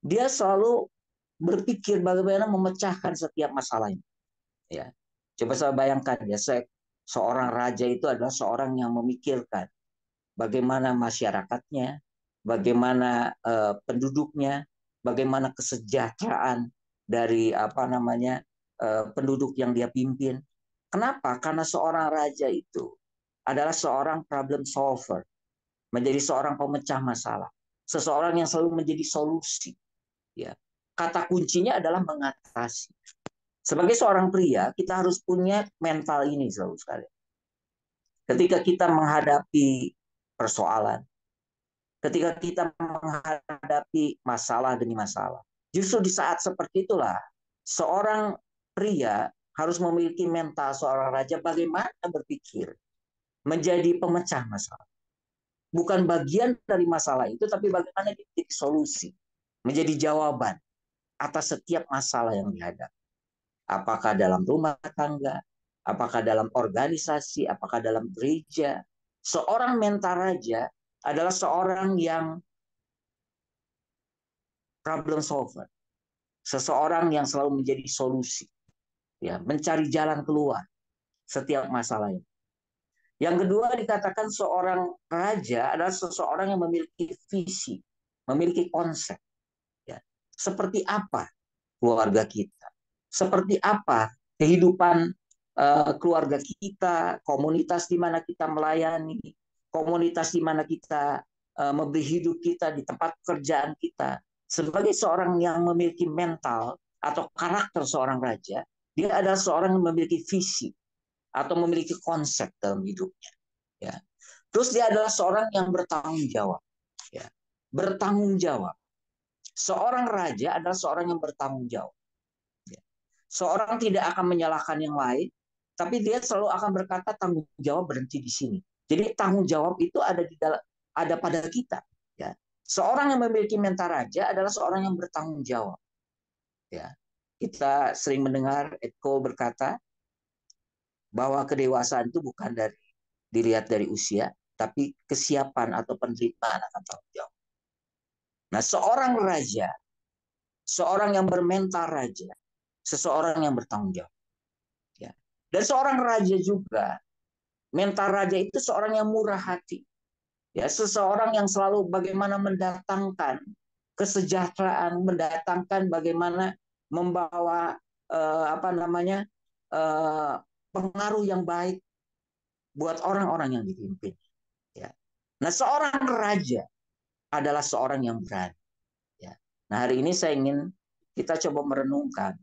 dia selalu berpikir bagaimana memecahkan setiap masalah ini. Ya, coba saya bayangkan ya, seorang raja itu adalah seorang yang memikirkan bagaimana masyarakatnya, bagaimana penduduknya, bagaimana kesejahteraan dari penduduk yang dia pimpin. Kenapa? Karena seorang raja itu adalah seorang problem solver, menjadi seorang pemecah masalah, seseorang yang selalu menjadi solusi. Ya, kata kuncinya adalah mengatasi. Sebagai seorang pria, kita harus punya mental ini selalu sekali. Ketika kita menghadapi persoalan, ketika kita menghadapi masalah demi masalah, justru di saat seperti itulah seorang pria harus memiliki mental seorang raja, bagaimana berpikir menjadi pemecah masalah. Bukan bagian dari masalah itu, tapi bagaimana menjadi solusi, menjadi jawaban atas setiap masalah yang dihadapi. Apakah dalam rumah tangga, apakah dalam organisasi, apakah dalam gereja. Seorang mental raja adalah seorang yang problem solver. Seseorang yang selalu menjadi solusi. Ya, mencari jalan keluar setiap masalah ini. Yang kedua dikatakan seorang raja adalah seseorang yang memiliki visi, memiliki konsep. Ya. Seperti apa keluarga kita? Seperti apa kehidupan keluarga kita, komunitas di mana kita melayani, komunitas di mana kita memberi hidup kita, di tempat pekerjaan kita. Sebagai seorang yang memiliki mental atau karakter seorang raja, dia adalah seorang yang memiliki visi atau memiliki konsep dalam hidupnya. Ya. Terus dia adalah seorang yang bertanggung jawab. Ya. Bertanggung jawab. Seorang raja adalah seorang yang bertanggung jawab. Ya. Seorang tidak akan menyalahkan yang lain, tapi dia selalu akan berkata tanggung jawab berhenti di sini. Jadi tanggung jawab itu ada pada kita. Ya. Seorang yang memiliki mental raja adalah seorang yang bertanggung jawab. Ya. Kita sering mendengar Ed Cole berkata bahwa kedewasaan itu bukan dilihat dari usia, tapi kesiapan atau penerimaan akan tanggung jawab. Nah, seorang raja, seorang yang bermental raja, seseorang yang bertanggung jawab. Ya. Dan seorang raja juga, mental raja itu seorang yang murah hati. Ya, seseorang yang selalu bagaimana mendatangkan kesejahteraan, mendatangkan bagaimana membawa pengaruh yang baik buat orang-orang yang dipimpin. Ya. Nah, seorang raja adalah seorang yang berani. Ya. Nah, hari ini saya ingin kita coba merenungkan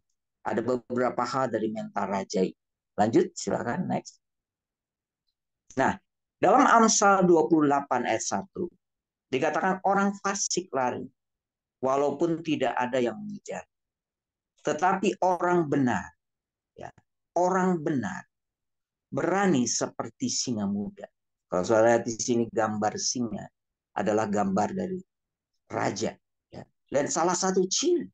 ada beberapa hal dari mental raja. Lanjut, silakan next. Nah, dalam Amsal 28 ayat 1 dikatakan orang fasik lari walaupun tidak ada yang mengejar. Tetapi orang benar, ya, orang benar berani seperti singa muda. Kalau saya lihat di sini gambar singa adalah gambar dari raja. Ya. Dan salah satu ciri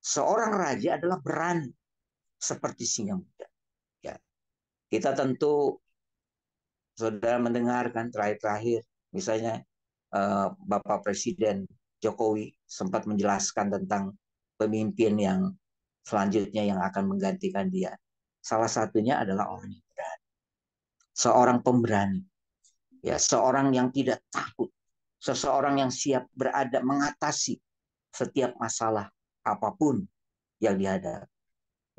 seorang raja adalah berani seperti singa muda. Ya. Kita tentu, saudara mendengarkan terakhir-terakhir, misalnya Bapak Presiden Jokowi sempat menjelaskan tentang pemimpin yang selanjutnya yang akan menggantikan dia. Salah satunya adalah orang yang berani. Seorang pemberani. Ya, seorang yang tidak takut. Seseorang yang siap berada mengatasi setiap masalah apapun yang dihadapi.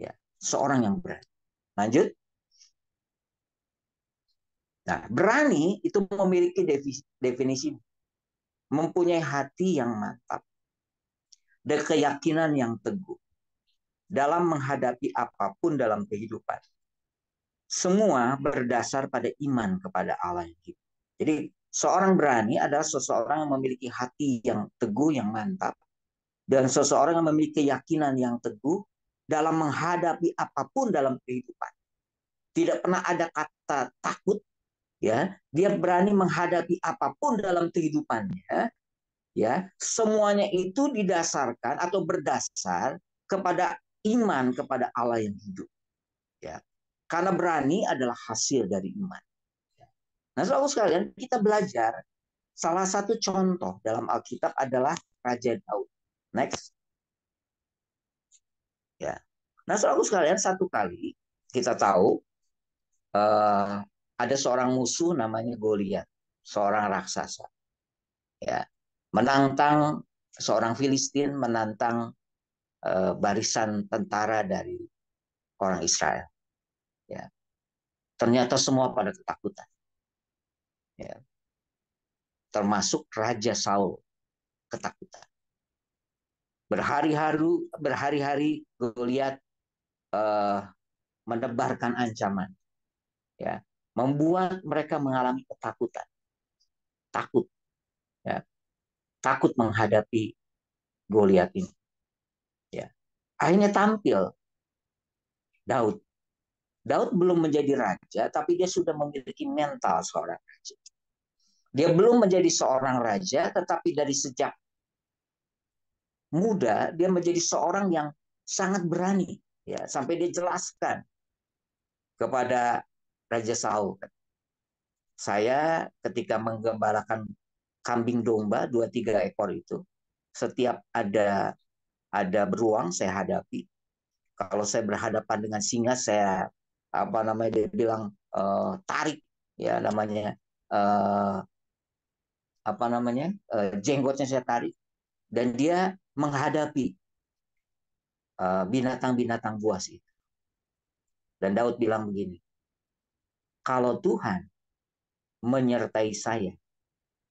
Ya, seorang yang berani. Lanjut. Nah, berani itu memiliki definisi mempunyai hati yang mantap dan keyakinan yang teguh dalam menghadapi apapun dalam kehidupan. Semua berdasar pada iman kepada Allah yang hidup. Jadi seorang berani adalah seseorang yang memiliki hati yang teguh, yang mantap, dan seseorang yang memiliki keyakinan yang teguh dalam menghadapi apapun dalam kehidupan. Tidak pernah ada kata takut, ya. Dia berani menghadapi apapun dalam kehidupannya, ya. Semuanya itu didasarkan atau berdasar kepada iman kepada Allah yang hidup, ya. Karena berani adalah hasil dari iman. Nah, saudara sekalian, kita belajar salah satu contoh dalam Alkitab adalah Raja Daud. Next. Ya. Nah, saudara sekalian, satu kali kita tahu ada seorang musuh namanya Goliat, seorang raksasa. Ya. Menantang seorang Filistin, menantang barisan tentara dari orang Israel. Ya. Ternyata semua pada ketakutan. Ya. Termasuk Raja Saul ketakutan. Berhari-hari Goliat menebarkan ancaman, ya, membuat mereka mengalami ketakutan, takut, ya, takut menghadapi Goliat ini. Ya. Akhirnya tampil Daud. Daud belum menjadi raja, tapi dia sudah memiliki mental seorang raja. Dia belum menjadi seorang raja, tetapi dari sejak muda dia menjadi seorang yang sangat berani, ya, sampai dia jelaskan kepada Raja Saul, saya ketika menggembalakan kambing domba 2-3 ekor itu, setiap ada beruang saya hadapi. Kalau saya berhadapan dengan singa, saya dia bilang tarik, ya, namanya jenggotnya saya tarik, dan dia menghadapi binatang-binatang buas itu. Dan Daud bilang begini, kalau Tuhan menyertai saya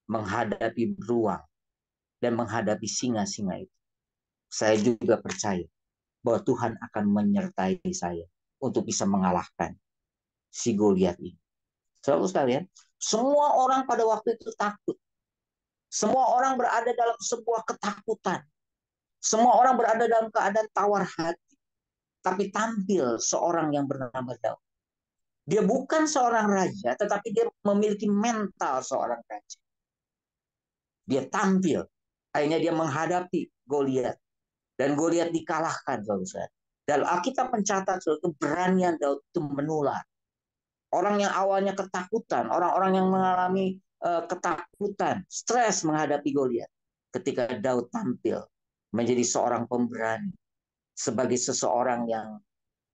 menghadapi beruang dan menghadapi singa-singa itu, saya juga percaya bahwa Tuhan akan menyertai saya untuk bisa mengalahkan si Goliat ini. Saudara sekalian, semua orang pada waktu itu takut. Semua orang berada dalam sebuah ketakutan. Semua orang berada dalam keadaan tawar hati. Tapi tampil seorang yang bernama Daud. Dia bukan seorang raja, tetapi dia memiliki mental seorang raja. Dia tampil. Akhirnya dia menghadapi Goliat. Dan Goliat dikalahkan, saudara. Dan Alkitab mencatat keberanian Daud itu menular. Orang yang awalnya ketakutan, orang-orang yang mengalami ketakutan, stres menghadapi Goliat, ketika Daud tampil menjadi seorang pemberani, sebagai seseorang yang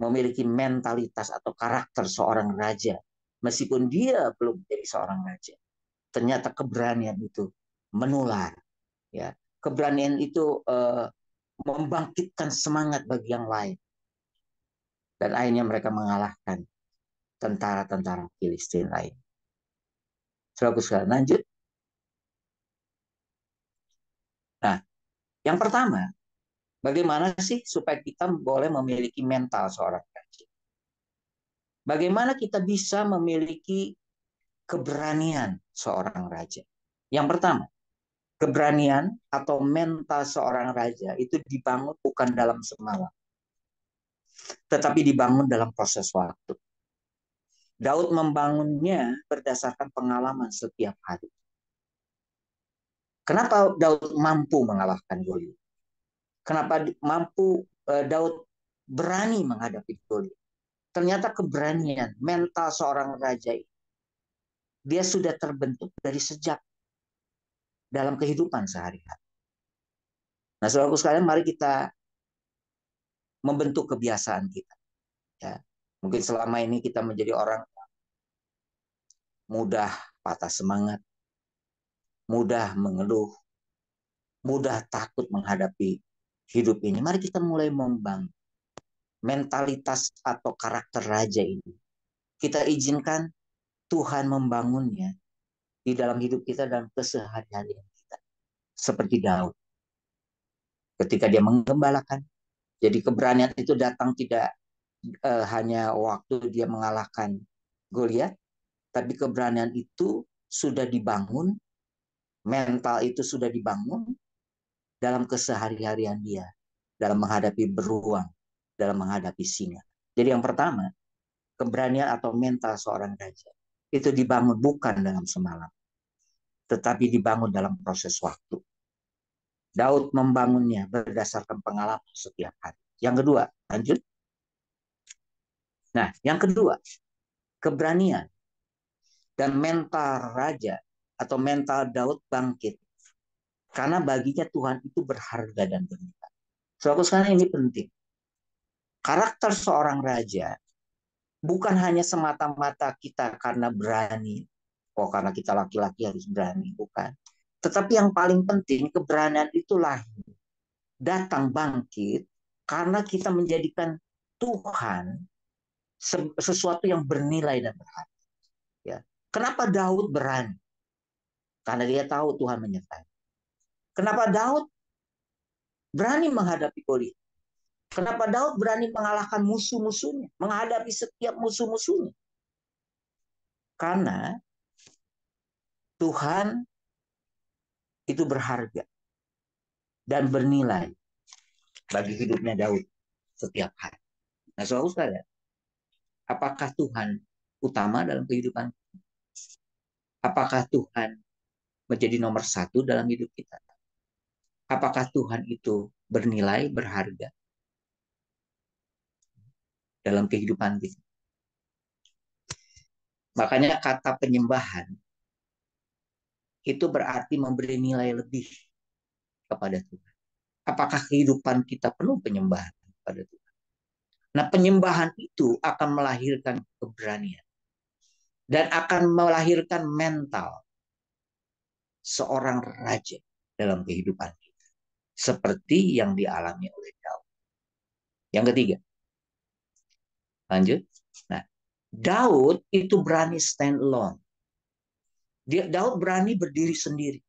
memiliki mentalitas atau karakter seorang raja, meskipun dia belum menjadi seorang raja, ternyata keberanian itu menular. Ya, keberanian itu membangkitkan semangat bagi yang lain, dan akhirnya mereka mengalahkan tentara-tentara Filistin lain. Saudara, lanjut. Nah, yang pertama, bagaimana sih supaya kita boleh memiliki mental seorang raja? Bagaimana kita bisa memiliki keberanian seorang raja? Yang pertama, keberanian atau mental seorang raja itu dibangun bukan dalam semalam, tetapi dibangun dalam proses waktu. Daud membangunnya berdasarkan pengalaman setiap hari. Kenapa Daud mampu mengalahkan Goliat? Kenapa mampu Daud berani menghadapi Goliat? ternyata keberanian mental seorang raja ini, dia sudah terbentuk dari sejak dalam kehidupan sehari-hari. Nah, saudaraku sekalian, mari kita membentuk kebiasaan kita. Ya. Mungkin selama ini kita menjadi orang mudah patah semangat, mudah mengeluh, mudah takut menghadapi hidup ini. Mari kita mulai membangun mentalitas atau karakter raja ini. Kita izinkan Tuhan membangunnya di dalam hidup kita dan keseharian kita. Seperti Daud. Ketika dia menggembalakan, jadi keberanian itu datang tidak hanya waktu dia mengalahkan Goliat, tapi keberanian itu sudah dibangun, mental itu sudah dibangun dalam keseharian dia, dalam menghadapi beruang, dalam menghadapi singa. Jadi yang pertama, keberanian atau mental seorang raja itu dibangun bukan dalam semalam, tetapi dibangun dalam proses waktu. Daud membangunnya berdasarkan pengalaman setiap hari. Yang kedua, lanjut. Nah, yang kedua, keberanian dan mental raja atau mental Daud bangkit karena baginya Tuhan itu berharga dan bernilai. Saudara sekalian, ini penting. Karakter seorang raja bukan hanya semata-mata kita karena berani, karena kita laki-laki harus berani, bukan. Tetapi yang paling penting, keberanian itu lahir, datang bangkit karena kita menjadikan Tuhan sesuatu yang bernilai dan berharga. Ya. Kenapa Daud berani? Karena dia tahu Tuhan menyertai. Kenapa Daud berani menghadapi Goliat? Kenapa Daud berani mengalahkan musuh-musuhnya, menghadapi setiap musuh-musuhnya? Karena Tuhan itu berharga dan bernilai bagi hidupnya Daud setiap hari. Nah, saudara sekalian, apakah Tuhan utama dalam kehidupan? Apakah Tuhan menjadi nomor satu dalam hidup kita? Apakah Tuhan itu bernilai, berharga dalam kehidupan kita? Makanya kata penyembahan itu berarti memberi nilai lebih kepada Tuhan. Apakah kehidupan kita penuh penyembahan kepada Tuhan? Nah, penyembahan itu akan melahirkan keberanian dan akan melahirkan mental seorang raja dalam kehidupan kita, seperti yang dialami oleh Daud. Yang ketiga, lanjut. Nah, Daud itu berani stand alone. Daud berani berdiri sendiri.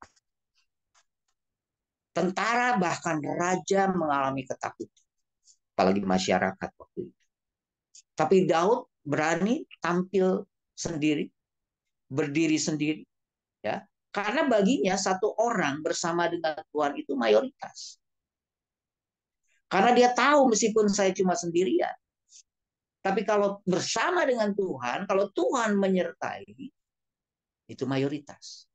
Tentara bahkan raja mengalami ketakutan, apalagi masyarakat waktu itu. Tapi Daud berani tampil sendiri, berdiri sendiri, ya, karena baginya satu orang bersama dengan Tuhan itu mayoritas. Karena dia tahu meskipun saya cuma sendirian, tapi kalau bersama dengan Tuhan, kalau Tuhan menyertai, itu mayoritas.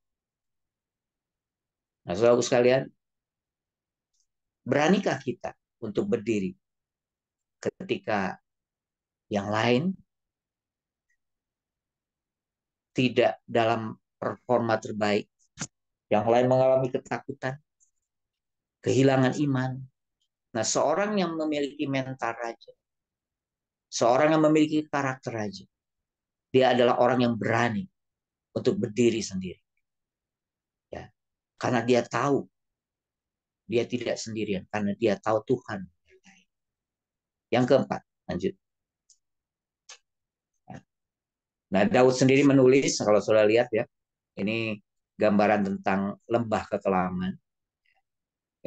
Nah, saudara sekalian, beranikah kita untuk berdiri ketika yang lain tidak dalam performa terbaik, yang lain mengalami ketakutan, kehilangan iman? Nah, seorang yang memiliki mental raja, seorang yang memiliki karakter raja, dia adalah orang yang berani untuk berdiri sendiri. Ya, karena dia tahu dia tidak sendirian, karena dia tahu Tuhan. Yang keempat, lanjut. Nah, Daud sendiri menulis, kalau sudah lihat ya, ini gambaran tentang lembah kekelaman.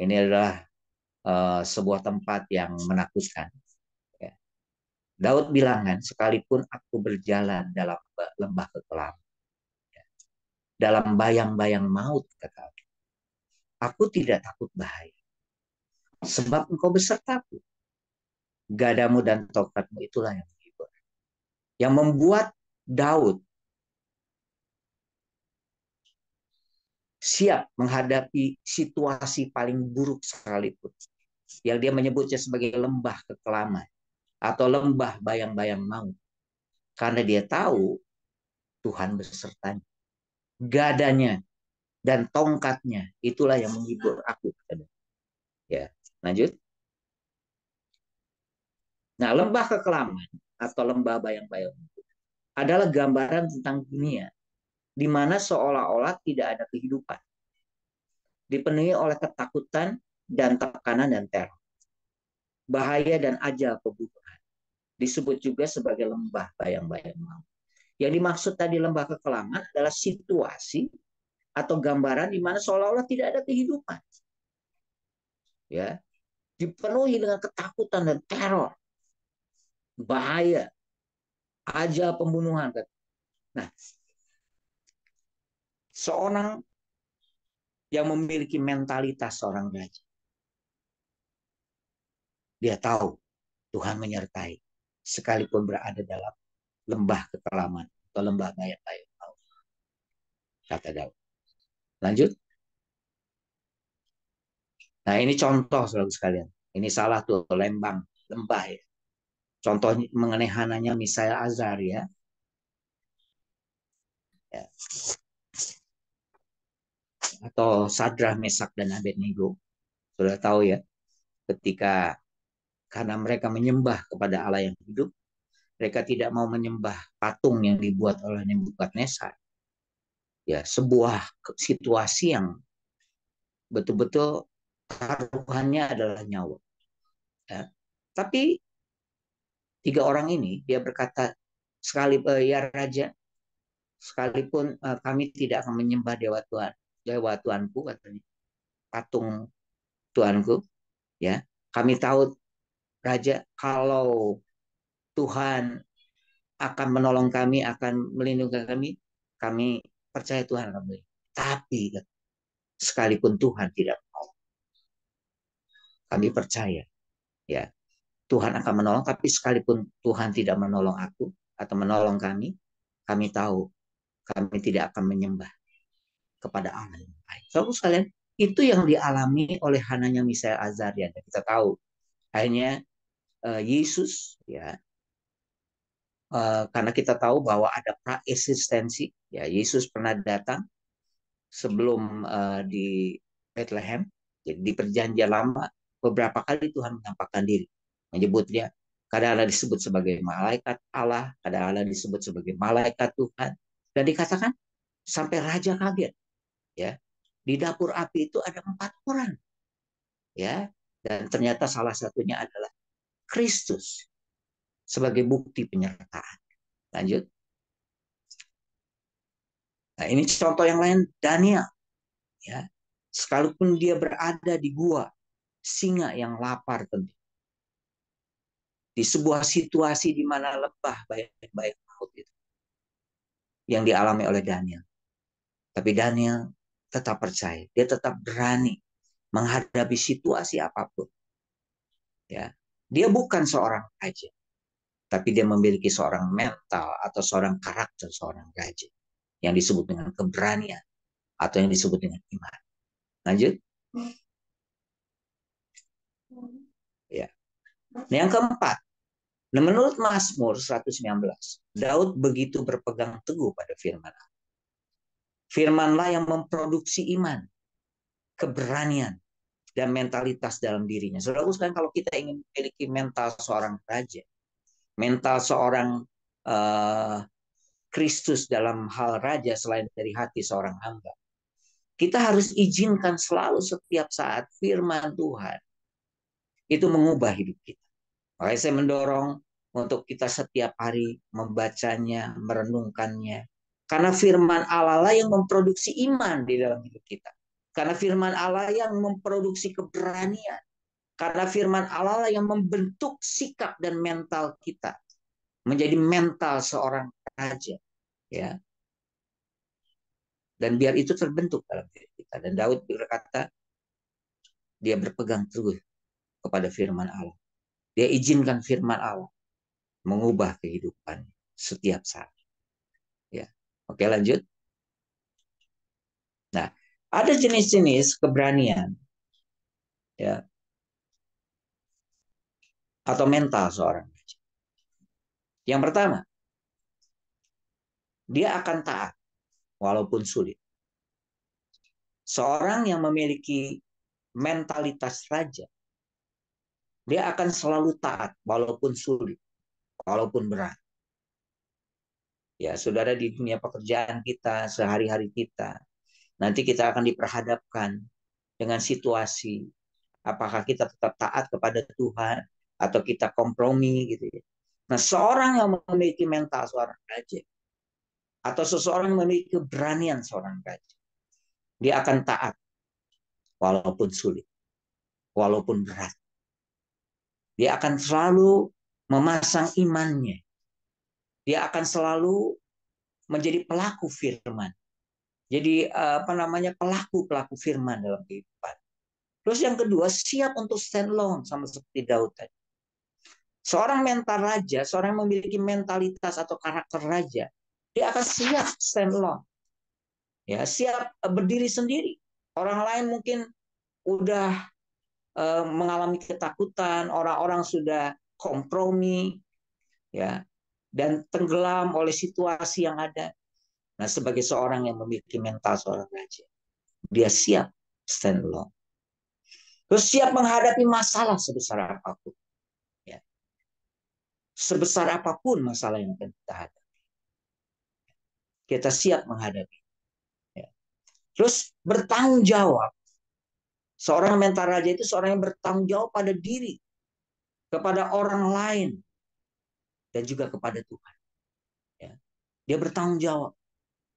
Ini adalah sebuah tempat yang menakutkan. Ya. Daud bilang kan, sekalipun aku berjalan dalam lembah kekelaman, ya, dalam bayang-bayang maut, kata aku tidak takut bahaya, sebab engkau besertaku. Gadamu dan tongkatmu itulah yang menghibur. Yang membuat Daud siap menghadapi situasi paling buruk sekalipun, yang dia menyebutnya sebagai lembah kekelaman atau lembah bayang-bayang maut. Karena dia tahu Tuhan besertanya. Gadanya dan tongkatnya itulah yang menghibur aku. Ya, lanjut. Nah, lembah kekelaman atau lembah bayang-bayang adalah gambaran tentang dunia di mana seolah-olah tidak ada kehidupan, dipenuhi oleh ketakutan dan tekanan dan teror, bahaya dan ajal pembunuhan. Disebut juga sebagai lembah bayang-bayang maut. Yang dimaksud tadi lembah kekelaman adalah situasi atau gambaran di mana seolah-olah tidak ada kehidupan. Ya, dipenuhi dengan ketakutan dan teror, bahaya, ajal pembunuhan. Nah, seorang yang memiliki mentalitas seorang raja, dia tahu Tuhan menyertai sekalipun berada dalam lembah kekelaman atau lembah bayang-bayang maut, kata Daud. Lanjut. Nah, ini contoh saudara sekalian. Ini salah tuh lembah ya. Contoh mengenai Hananya, Misael, Azaria. Ya. Atau Sadrah, Mesak, dan Abednego. Sudah tahu ya, ketika karena mereka menyembah kepada Allah yang hidup, mereka tidak mau menyembah patung yang dibuat oleh Nebukadnezar. Ya, sebuah situasi yang betul-betul taruhannya adalah nyawa. Ya. Tapi tiga orang ini dia berkata, ya Raja, sekalipun kami tidak akan menyembah dewa Tuanku, katanya, patung Tuanku, ya. Kami tahu Raja, kalau Tuhan akan menolong kami, akan melindungi kami percaya Tuhan akan melindungi. Tapi sekalipun Tuhan tidak mau, kami percaya, ya, Tuhan akan menolong. Tapi sekalipun Tuhan tidak menolong aku atau menolong kami tahu kami tidak akan menyembah kepada Allah yang baik. Saudara sekalian, itu yang dialami oleh Hananya, Misael, Azaria. Dan kita tahu akhirnya Yesus, ya, karena kita tahu bahwa ada praeksistensi, ya, Yesus pernah datang sebelum di Bethlehem, jadi di perjanjian lama beberapa kali Tuhan menampakkan diri, menyebutnya kadang-kadang disebut sebagai malaikat Allah, kadang-kadang disebut sebagai malaikat Tuhan, dan dikatakan sampai raja kaget, ya, di dapur api itu ada 4 orang, ya, dan ternyata salah satunya adalah Kristus sebagai bukti penyertaan. Lanjut. Nah, ini contoh yang lain, Daniel, ya, sekalipun dia berada di gua singa yang lapar tentu, di sebuah situasi di mana lembah baik maut itu yang dialami oleh Daniel, tapi Daniel tetap percaya, dia tetap berani menghadapi situasi apapun, ya. Dia bukan seorang raja, tapi dia memiliki seorang mental atau seorang karakter seorang raja yang disebut dengan keberanian atau yang disebut dengan iman. Lanjut. Ya. Nah, yang keempat, nah, menurut Mazmur 119, Daud begitu berpegang teguh pada firman Allah. Firmanlah yang memproduksi iman, keberanian, dan mentalitas dalam dirinya. Saudara sekalian, kalau kita ingin memiliki mental seorang raja, mental seorang Kristus dalam hal raja selain dari hati seorang hamba, kita harus izinkan selalu setiap saat firman Tuhan itu mengubah hidup kita. Makanya saya mendorong untuk kita setiap hari membacanya, merenungkannya. Karena firman Allah lah yang memproduksi iman di dalam hidup kita. Karena firman Allah yang memproduksi keberanian. Karena firman Allah lah yang membentuk sikap dan mental kita menjadi mental seorang raja, ya. Dan biar itu terbentuk dalam diri kita. Dan Daud berkata, dia berpegang teguh kepada firman Allah. Dia izinkan firman Allah mengubah kehidupan setiap saat. Ya, oke, lanjut. Nah, ada jenis-jenis keberanian, ya, atau mental seorang raja. Yang pertama, dia akan taat walaupun sulit. Seorang yang memiliki mentalitas raja, dia akan selalu taat walaupun sulit, walaupun berat. Ya, saudara, di dunia pekerjaan kita, sehari-hari kita, nanti kita akan diperhadapkan dengan situasi apakah kita tetap taat kepada Tuhan atau kita kompromi gitu ya. Nah, seorang yang memiliki mental seorang raja atau seseorang yang memiliki keberanian seorang raja, dia akan taat walaupun sulit, walaupun berat. Dia akan selalu memasang imannya. Dia akan selalu menjadi pelaku firman. Jadi pelaku firman dalam kehidupan. Terus yang kedua, siap untuk stand alone sama seperti Daud tadi. Seorang mental raja, seorang yang memiliki mentalitas atau karakter raja, dia akan siap stand alone. Ya, siap berdiri sendiri. Orang lain mungkin udah mengalami ketakutan, orang-orang sudah kompromi, ya, dan tenggelam oleh situasi yang ada. Nah, sebagai seorang yang memiliki mental seorang raja, dia siap stand alone. Terus siap menghadapi masalah sebesar apapun. Ya. Sebesar apapun masalah yang akan kita hadapi. Kita siap menghadapi. Ya. Terus bertanggung jawab. Seorang mental raja itu seorang yang bertanggung jawab pada diri, kepada orang lain, dan juga kepada Tuhan. Ya. Dia bertanggung jawab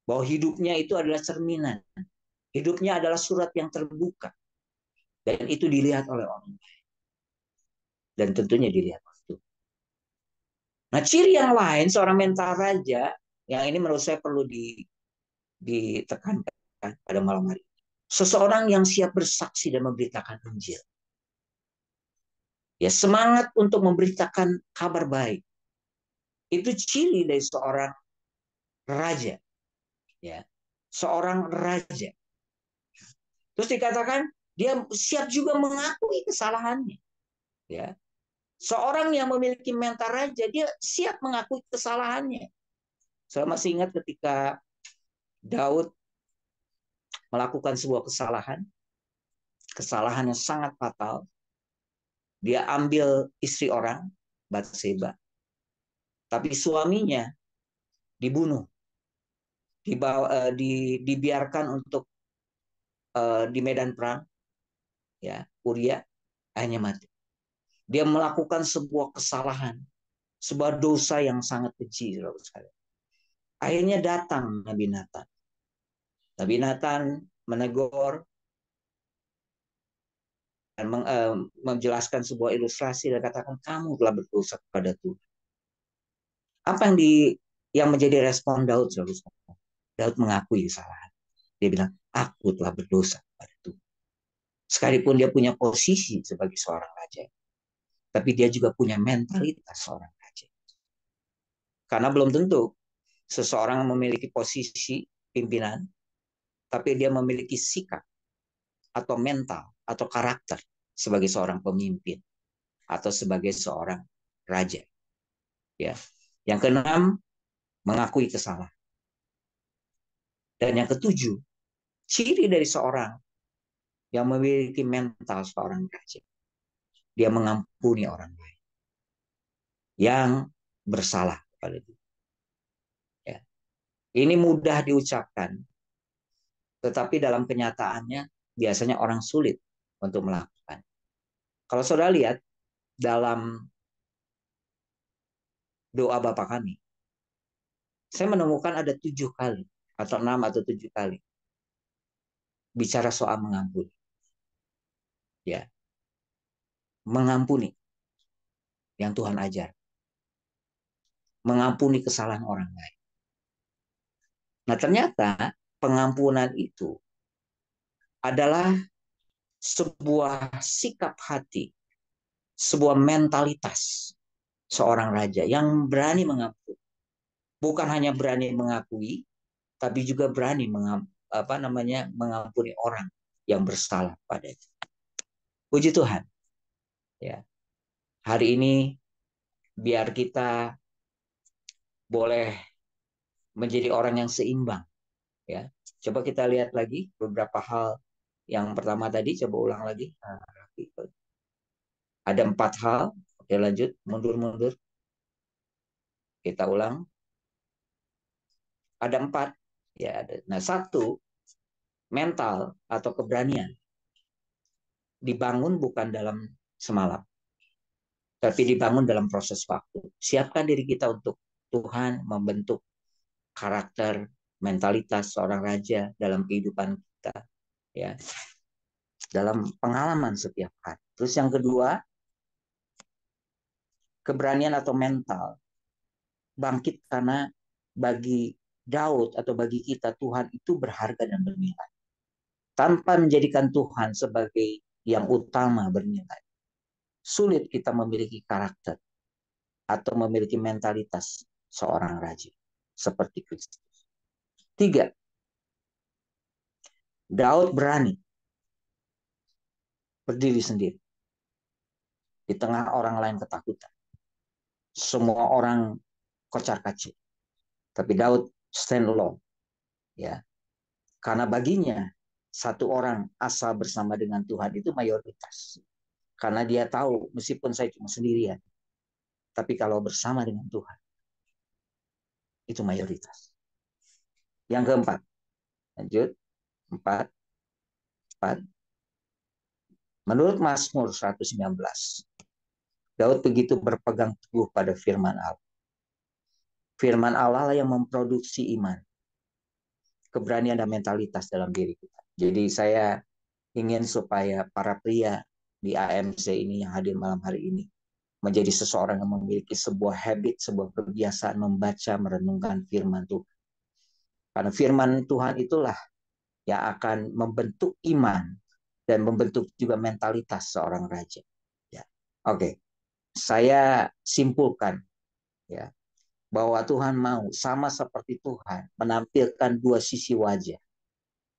bahwa hidupnya itu adalah cerminan. Hidupnya adalah surat yang terbuka. Dan itu dilihat oleh orang lain. Dan tentunya dilihat oleh Tuhan. Nah, ciri yang lain seorang mental raja, yang ini menurut saya perlu ditekankan pada malam hari. Seseorang yang siap bersaksi dan memberitakan Injil. Ya, semangat untuk memberitakan kabar baik. Itu ciri dari seorang raja. Ya, seorang raja. Terus dikatakan dia siap juga mengakui kesalahannya. Ya, seorang yang memiliki mental raja, dia siap mengakui kesalahannya. Saya masih ingat ketika Daud melakukan sebuah kesalahan yang sangat fatal. Dia ambil istri orang, Batseba. Tapi suaminya dibunuh, dibiarkan untuk di medan perang. Ya, Uria hanya mati. Dia melakukan sebuah kesalahan, sebuah dosa yang sangat keji. Akhirnya datang Nabi Nathan. Nabi Nathan menegur dan menjelaskan sebuah ilustrasi dan katakan kamu telah berdosa kepada Tuhan. Apa yang menjadi respon Daud? Daud mengakui kesalahan. Dia bilang, aku telah berdosa kepada Tuhan. Sekalipun dia punya posisi sebagai seorang raja, tapi dia juga punya mentalitas seorang raja. Karena belum tentu seseorang memiliki posisi pimpinan, tapi dia memiliki sikap atau mental atau karakter sebagai seorang pemimpin atau sebagai seorang raja. Ya. Yang keenam, mengakui kesalahan. Dan yang ketujuh, ciri dari seorang yang memiliki mental seorang raja, dia mengampuni orang lain yang bersalah kepada dia. Ya. Ini mudah diucapkan, tetapi dalam kenyataannya biasanya orang sulit untuk melakukan. Kalau saudara lihat dalam doa Bapa kami, saya menemukan ada 7 kali atau 6 atau 7 kali bicara soal mengampuni. Ya, mengampuni yang Tuhan ajar, mengampuni kesalahan orang lain. Nah, ternyata pengampunan itu adalah sebuah sikap hati, sebuah mentalitas seorang raja yang berani mengampuni. Bukan hanya berani mengakui, tapi juga berani mengampuni orang yang bersalah padanya. Puji Tuhan. Ya. Hari ini biar kita boleh menjadi orang yang seimbang. Ya, coba kita lihat lagi beberapa hal. Yang pertama tadi, coba ulang lagi. Ada 4 hal. Oke, lanjut, mundur. Kita ulang. Ada 4. Ya, ada. Nah, 1, mental atau keberanian dibangun bukan dalam semalam, tapi dibangun dalam proses waktu. Siapkan diri kita untuk Tuhan membentuk karakter, mentalitas seorang raja dalam kehidupan kita, ya, dalam pengalaman setiap hari. Terus yang kedua, keberanian atau mental bangkit karena bagi Daud atau bagi kita Tuhan itu berharga dan bernilai. Tanpa menjadikan Tuhan sebagai yang utama bernilai, sulit kita memiliki karakter atau memiliki mentalitas seorang raja seperti Kristus. 3, Daud berani berdiri sendiri di tengah orang lain ketakutan. Semua orang kocar-kacir, tapi Daud stand alone, ya. Karena baginya satu orang asal bersama dengan Tuhan itu mayoritas. Karena dia tahu meskipun saya cuma sendirian, tapi kalau bersama dengan Tuhan itu mayoritas. Yang keempat, lanjut, 4. Menurut Mazmur 119, Daud begitu berpegang teguh pada firman Allah. Firman Allah lah yang memproduksi iman, keberanian dan mentalitas dalam diri kita. Jadi saya ingin supaya para pria di AMC ini yang hadir malam hari ini menjadi seseorang yang memiliki sebuah habit, sebuah kebiasaan membaca, merenungkan firman Tuhan. Karena firman Tuhan itulah yang akan membentuk iman dan membentuk juga mentalitas seorang raja. Ya. Oke, saya simpulkan, ya, bahwa Tuhan mau sama seperti Tuhan menampilkan 2 sisi wajah.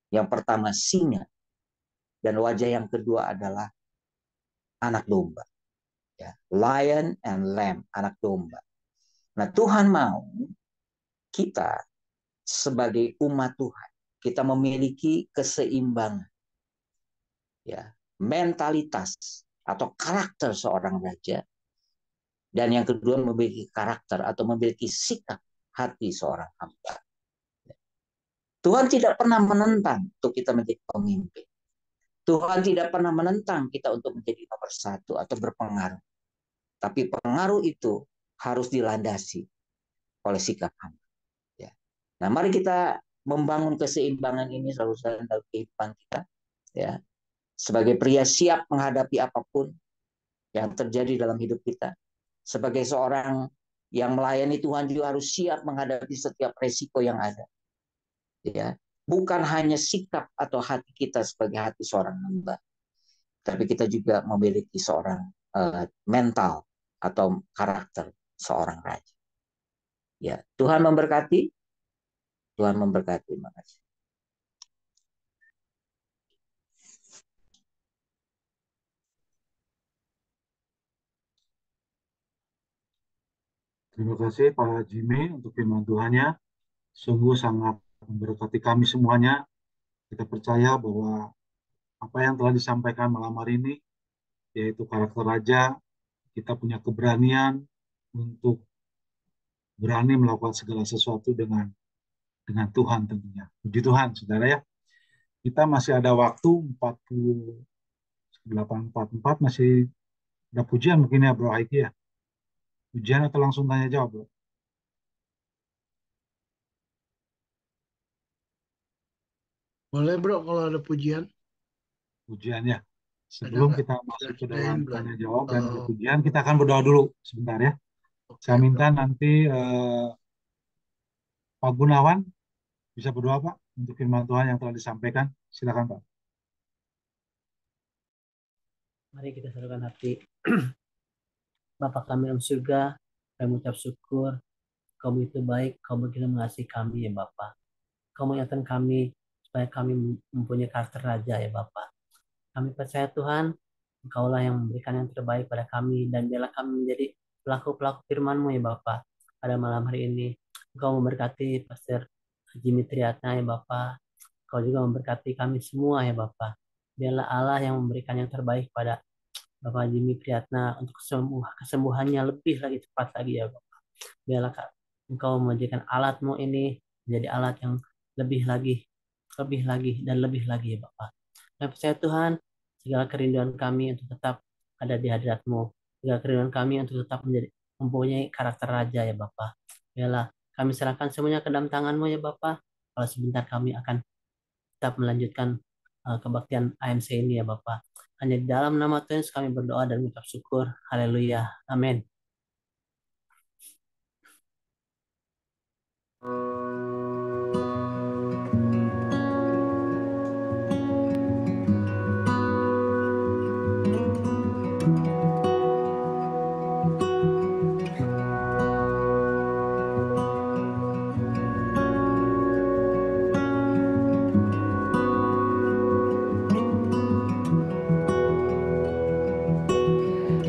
Yang pertama singa, dan wajah yang kedua adalah anak domba. Ya, lion and lamb, anak domba. Nah, Tuhan mau kita sebagai umat Tuhan, kita memiliki keseimbangan, ya, mentalitas atau karakter seorang raja, dan yang kedua memiliki karakter atau memiliki sikap hati seorang hamba. Tuhan tidak pernah menentang untuk kita menjadi pemimpin. Tuhan tidak pernah menentang kita untuk menjadi nomor 1 atau berpengaruh. Tapi pengaruh itu harus dilandasi oleh sikap hamba. Ya. Nah, mari kita membangun keseimbangan ini selalu dalam kehidupan kita. Ya. Sebagai pria siap menghadapi apapun yang terjadi dalam hidup kita. Sebagai seorang yang melayani Tuhan juga harus siap menghadapi setiap resiko yang ada. Ya. Bukan hanya sikap atau hati kita sebagai hati seorang hamba, tapi kita juga memiliki seorang mental atau karakter seorang raja. Ya, Tuhan memberkati. Tuhan memberkati. Terima kasih. Terima kasih Pak Jimmy untuk firman Tuhannya. Sungguh sangat memberkati kami semuanya. Kita percaya bahwa apa yang telah disampaikan malam hari ini, yaitu karakter raja, kita punya keberanian untuk berani melakukan segala sesuatu dengan Tuhan tentunya. Puji Tuhan, saudara ya. Kita masih ada waktu 48:44, masih ada pujian mungkin ya Bro Aiki ya. Pujian atau langsung tanya jawab Bro? Boleh bro kalau ada pujian. Pujian ya. Ada Sebelum nggak? kita masuk ke Sudahin dalam belum? tanya jawab dan ke pujian, kita akan berdoa dulu sebentar ya. Oke Saya bro. minta nanti Pak Gunawan bisa berdoa Pak untuk firman Tuhan yang telah disampaikan. Silakan Pak. Mari kita satukan hati. Bapa kami dalam surga, kami mengucap syukur. Kamu itu baik, kamu begitu mengasihi kami ya Bapa. Kamu mengingatkan kami supaya kami mempunyai karakter raja ya Bapa. Kami percaya Tuhan, Engkaulah yang memberikan yang terbaik pada kami dan biarlah kami menjadi pelaku-pelaku firman-Mu ya Bapa. pada malam hari ini. Engkau memberkati Pastor Jimmy Triatna ya Bapa. Engkau juga memberkati kami semua ya Bapa. Biarlah Allah yang memberikan yang terbaik pada Bapak Jimmy Priatna untuk kesembuhannya lebih lagi cepat lagi ya Bapak. Biarlah Engkau menjadikan alatmu ini menjadi alat yang lebih lagi dan lebih lagi ya Bapak. Kami percaya Tuhan, segala kerinduan kami untuk tetap ada di hadirat-Mu, segala kerinduan kami untuk tetap mempunyai karakter raja ya Bapak. Biarlah kami serahkan semuanya ke dalam tangan-Mu ya Bapak. Kalau sebentar kami akan tetap melanjutkan kebaktian AMC ini ya Bapak. Hanya di dalam nama Tuhan kami berdoa dan mengucap syukur. Haleluya. Amin.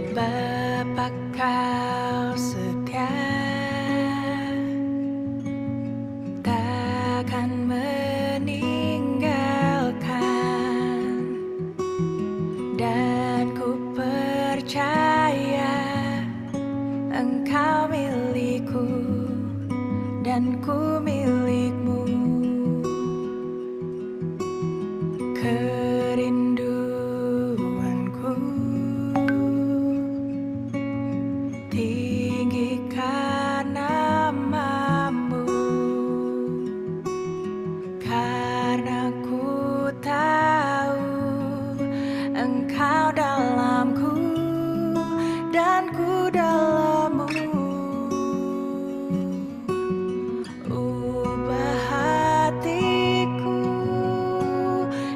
Bapa kau setia, takkan meninggalkan, dan ku percaya Engkau milikku dan ku milikmu. Kerinduanku tinggikan namamu, karena ku tahu Engkau dalamku dan ku dalammu. Ubah hatiku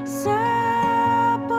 sepenuhnya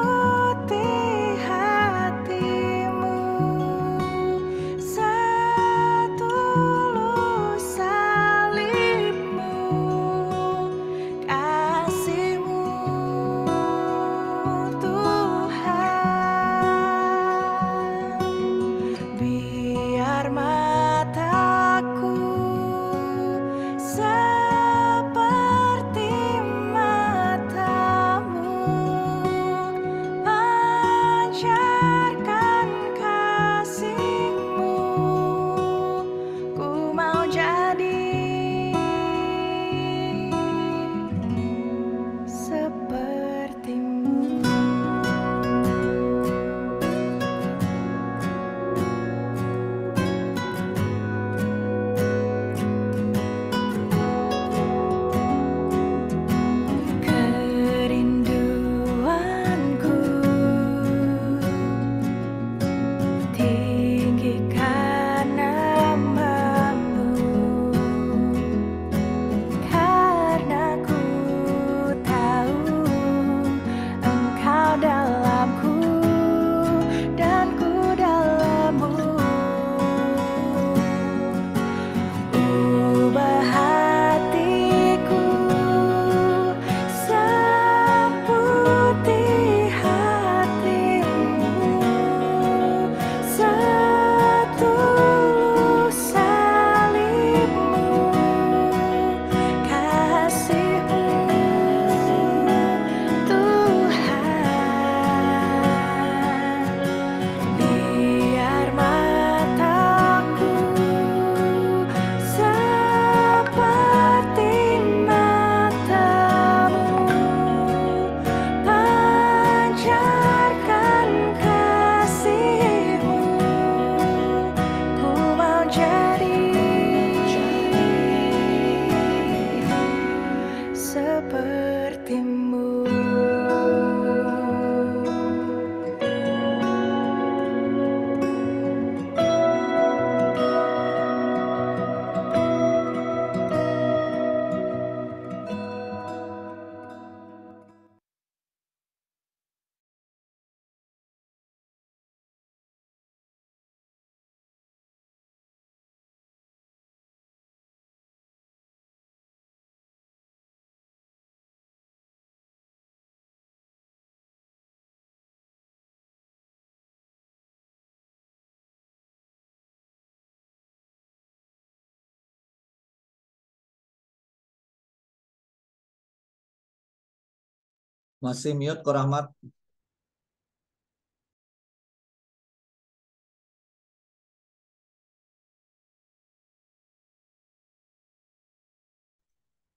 Masih mute Ko Rahmat.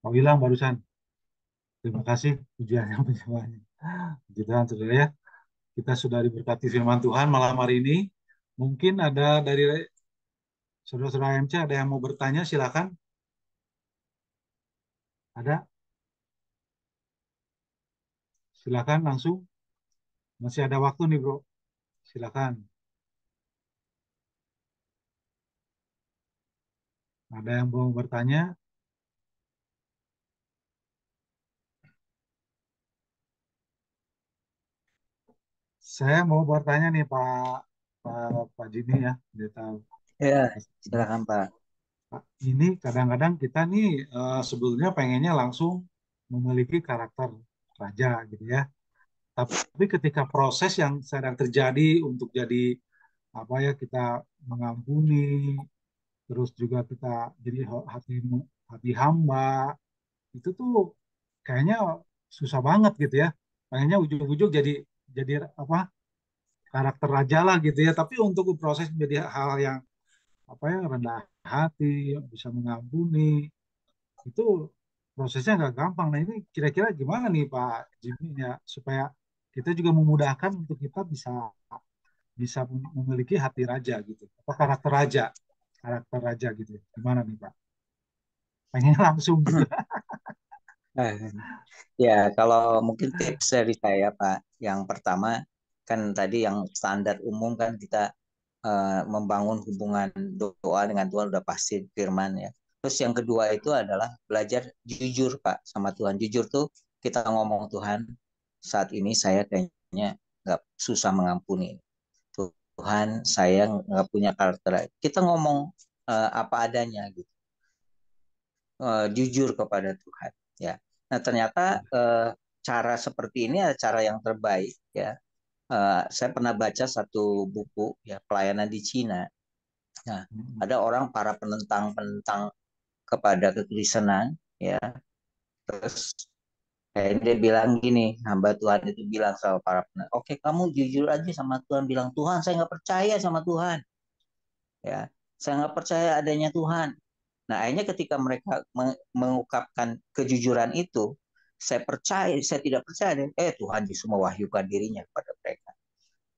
Mau hilang barusan. Terima kasih pujiannya penyembahannya. Puji Tuhan, saudara ya. Kita sudah diberkati firman Tuhan malam hari ini. Mungkin ada dari saudara-saudara MC ada yang mau bertanya, silakan. Ada? Silakan langsung. Masih ada waktu nih, bro. Silakan. Ada yang mau bertanya? Saya mau bertanya nih Pak Jimmy ya. Dia tahu. Ya, silakan Pak. Pak, ini kadang-kadang kita nih sebetulnya pengennya langsung memiliki karakter raja gitu ya. Tapi ketika proses yang sedang terjadi untuk jadi apa ya, kita mengampuni, terus juga kita jadi hati hati hamba, itu tuh kayaknya susah banget gitu ya. Pengennya ujung-ujung jadi apa, karakter raja lah gitu ya. Tapi untuk proses menjadi hal yang apa ya, rendah hati, bisa mengampuni, itu prosesnya nggak gampang. Nah ini kira-kira gimana nih Pak Jimmy ya, supaya kita juga memudahkan untuk kita bisa bisa memiliki hati raja gitu, apa karakter raja gitu. Gimana nih Pak? Pengen langsung gitu. Eh, Ya, kalau mungkin tips dari saya, Pak, yang pertama kan tadi yang standar umum kan kita membangun hubungan doa dengan Tuhan udah pasti firman ya. Terus yang kedua itu adalah belajar jujur, Pak, sama Tuhan. Jujur tuh kita ngomong Tuhan, saat ini saya kayaknya nggak susah mengampuni. Tuhan, saya nggak punya karakter. Kita ngomong apa adanya gitu. Jujur kepada Tuhan ya. Nah ternyata cara seperti ini adalah cara yang terbaik ya. Saya pernah baca satu buku ya, pelayanan di Cina. Nah ada orang para penentang kepada kekristenan ya. Terus kayak dia bilang gini, hamba Tuhan itu bilang sama para penentang, oke kamu jujur aja sama Tuhan, bilang Tuhan saya nggak percaya sama Tuhan ya, saya nggak percaya adanya Tuhan. Nah, akhirnya ketika mereka mengungkapkan kejujuran itu, saya tidak percaya, Tuhan justru mewahyukan dirinya kepada mereka.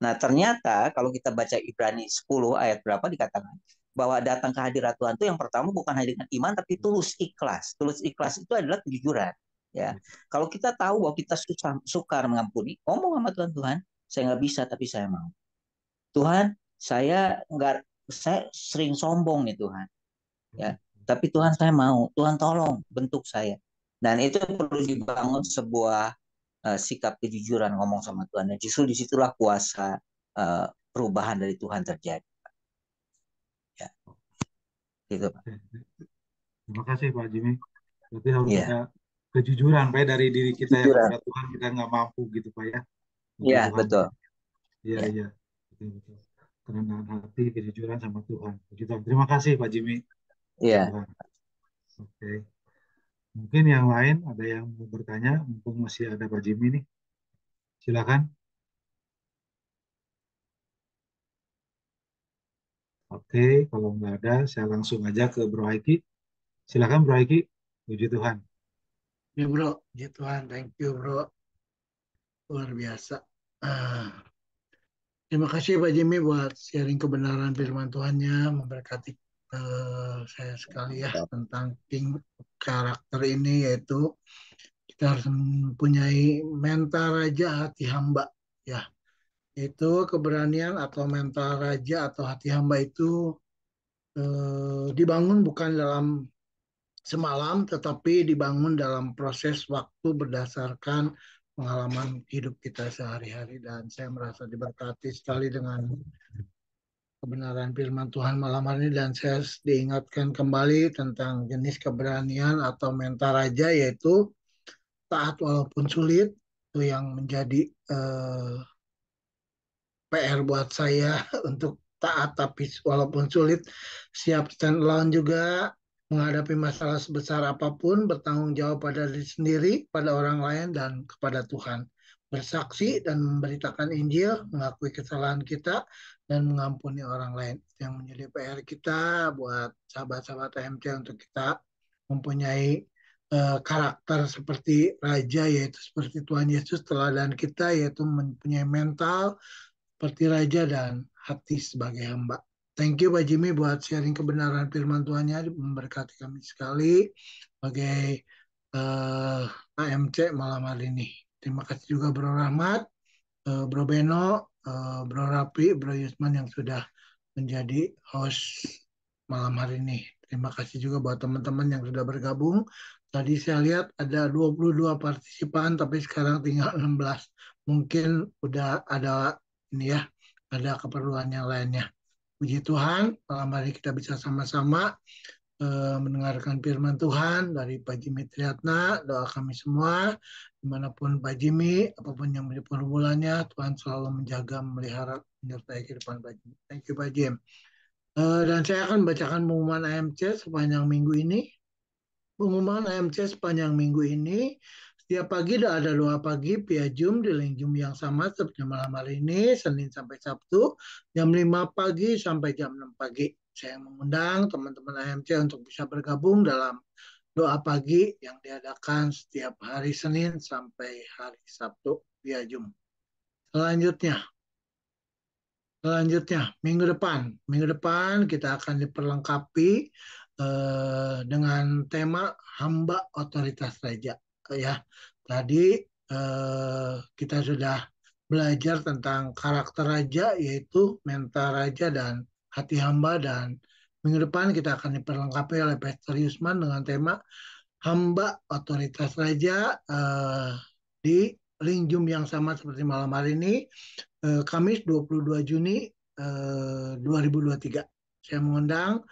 Nah, ternyata kalau kita baca Ibrani 10 ayat berapa dikatakan bahwa datang ke hadirat Tuhan itu yang pertama bukan hanya dengan iman tapi tulus ikhlas. Tulus ikhlas itu adalah kejujuran. Ya, kalau kita tahu bahwa kita sukar mengampuni, ngomong sama Tuhan, Tuhan, saya nggak bisa tapi saya mau. Tuhan, saya sering sombong nih Tuhan. Ya, tapi Tuhan saya mau, Tuhan tolong bentuk saya. Dan itu perlu dibangun sebuah sikap kejujuran ngomong sama Tuhan. Dan justru disitulah kuasa perubahan dari Tuhan terjadi. Ya, gitu Pak. Terima kasih Pak Jimmy. Berarti harus ada kejujuran Pak dari diri kita ya kepada Tuhan, kita nggak mampu gitu Pak ya. Iya betul. Iya iya. Betul. Kerendahan hati, kejujuran sama Tuhan. Begitu. Terima kasih Pak Jimmy. Iya. Oke. Mungkin yang lain ada yang mau bertanya, mumpung masih ada Pak Jimmy nih. Silakan. Oke, kalau nggak ada, saya langsung aja ke Bro Haiki. Silakan Bro Haiki. Puji Tuhan. Ya bro, puji Tuhan, thank you bro. Luar biasa. Terima kasih Pak Jimmy buat sharing kebenaran firman Tuhannya, memberkati saya sekali ya tentang king karakter ini, yaitu kita harus mempunyai mental raja hati hamba ya. Itu keberanian atau mental raja atau hati hamba itu dibangun bukan dalam semalam, tetapi dibangun dalam proses waktu berdasarkan pengalaman hidup kita sehari-hari. Dan saya merasa diberkati sekali dengan kebenaran firman Tuhan malam hari ini, dan saya diingatkan kembali tentang jenis keberanian atau mental raja, yaitu taat walaupun sulit. Itu yang menjadi PR buat saya untuk taat tapi walaupun sulit, siap stand alone juga menghadapi masalah sebesar apapun, bertanggung jawab pada diri sendiri, pada orang lain, dan kepada Tuhan. bersaksi dan memberitakan Injil, mengakui kesalahan kita, dan mengampuni orang lain. Yang menjadi PR kita buat sahabat-sahabat AMC untuk kita mempunyai karakter seperti Raja, yaitu seperti Tuhan Yesus, teladan kita, yaitu mempunyai mental seperti Raja dan hati sebagai hamba. Thank you Pak Jimmy buat sharing kebenaran firman Tuhannya, memberkati kami sekali sebagai AMC malam hari ini. Terima kasih juga Bro Rahmat, Bro Beno, Bro Rapi, Bro Yusman yang sudah menjadi host malam hari ini. Terima kasih juga buat teman-teman yang sudah bergabung. Tadi saya lihat ada 22 partisipan, tapi sekarang tinggal 16. Mungkin udah ada ini ya, ada keperluan yang lainnya. Puji Tuhan, malam hari kita bisa sama-sama mendengarkan firman Tuhan dari Pak Jimmy Triatna. Doa kami semua, dimanapun Pak Jimmy, apapun yang menjadi perbulannya, Tuhan selalu menjaga, memelihara, menyertai kehidupan Pak Jimmy. Thank you Pak Jim. Dan saya akan bacakan pengumuman AMC sepanjang minggu ini. Pengumuman AMC sepanjang minggu ini, setiap pagi ada doa pagi via Zoom di link Zoom yang sama seperti malam hari ini, Senin sampai Sabtu, jam 5 pagi sampai jam 6 pagi. Saya mengundang teman-teman AMC untuk bisa bergabung dalam doa pagi yang diadakan setiap hari Senin sampai hari Sabtu via Zoom. Selanjutnya, minggu depan kita akan diperlengkapi dengan tema hamba otoritas raja. Ya, tadi kita sudah belajar tentang karakter raja, yaitu mental raja dan hati hamba, dan minggu depan kita akan diperlengkapi oleh Pastor Yusman dengan tema hamba otoritas raja di link Zoom yang sama seperti malam hari ini, Kamis 22 Juni 2023. Saya mengundang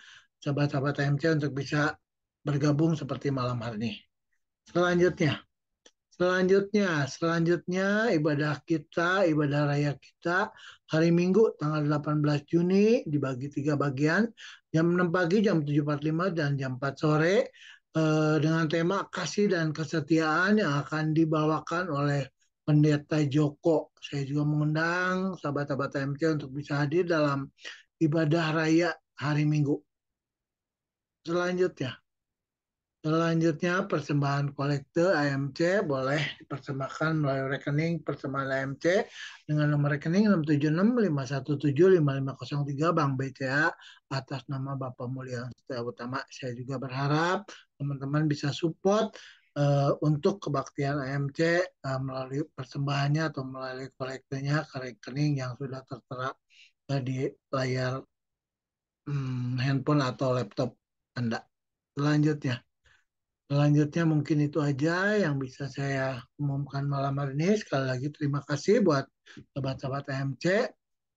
sahabat-sahabat AMC untuk bisa bergabung seperti malam hari ini. Selanjutnya ibadah kita, ibadah raya kita hari Minggu tanggal 18 Juni dibagi 3 bagian, jam 6 pagi, jam 7.45, dan jam 4 sore dengan tema kasih dan kesetiaan yang akan dibawakan oleh Pendeta Joko. Saya juga mengundang sahabat-sahabat AMC untuk bisa hadir dalam ibadah raya hari Minggu. Selanjutnya persembahan kolekte AMC boleh dipersembahkan melalui rekening persembahan AMC dengan nomor rekening 67651755503 Bank BCA atas nama Bapak Mulya Setia Utama. Saya juga berharap teman-teman bisa support untuk kebaktian AMC melalui persembahannya atau melalui kolektenya ke rekening yang sudah tertera di layar handphone atau laptop Anda. Selanjutnya mungkin itu aja yang bisa saya umumkan malam hari ini. Sekali lagi terima kasih buat sahabat-sahabat AMC.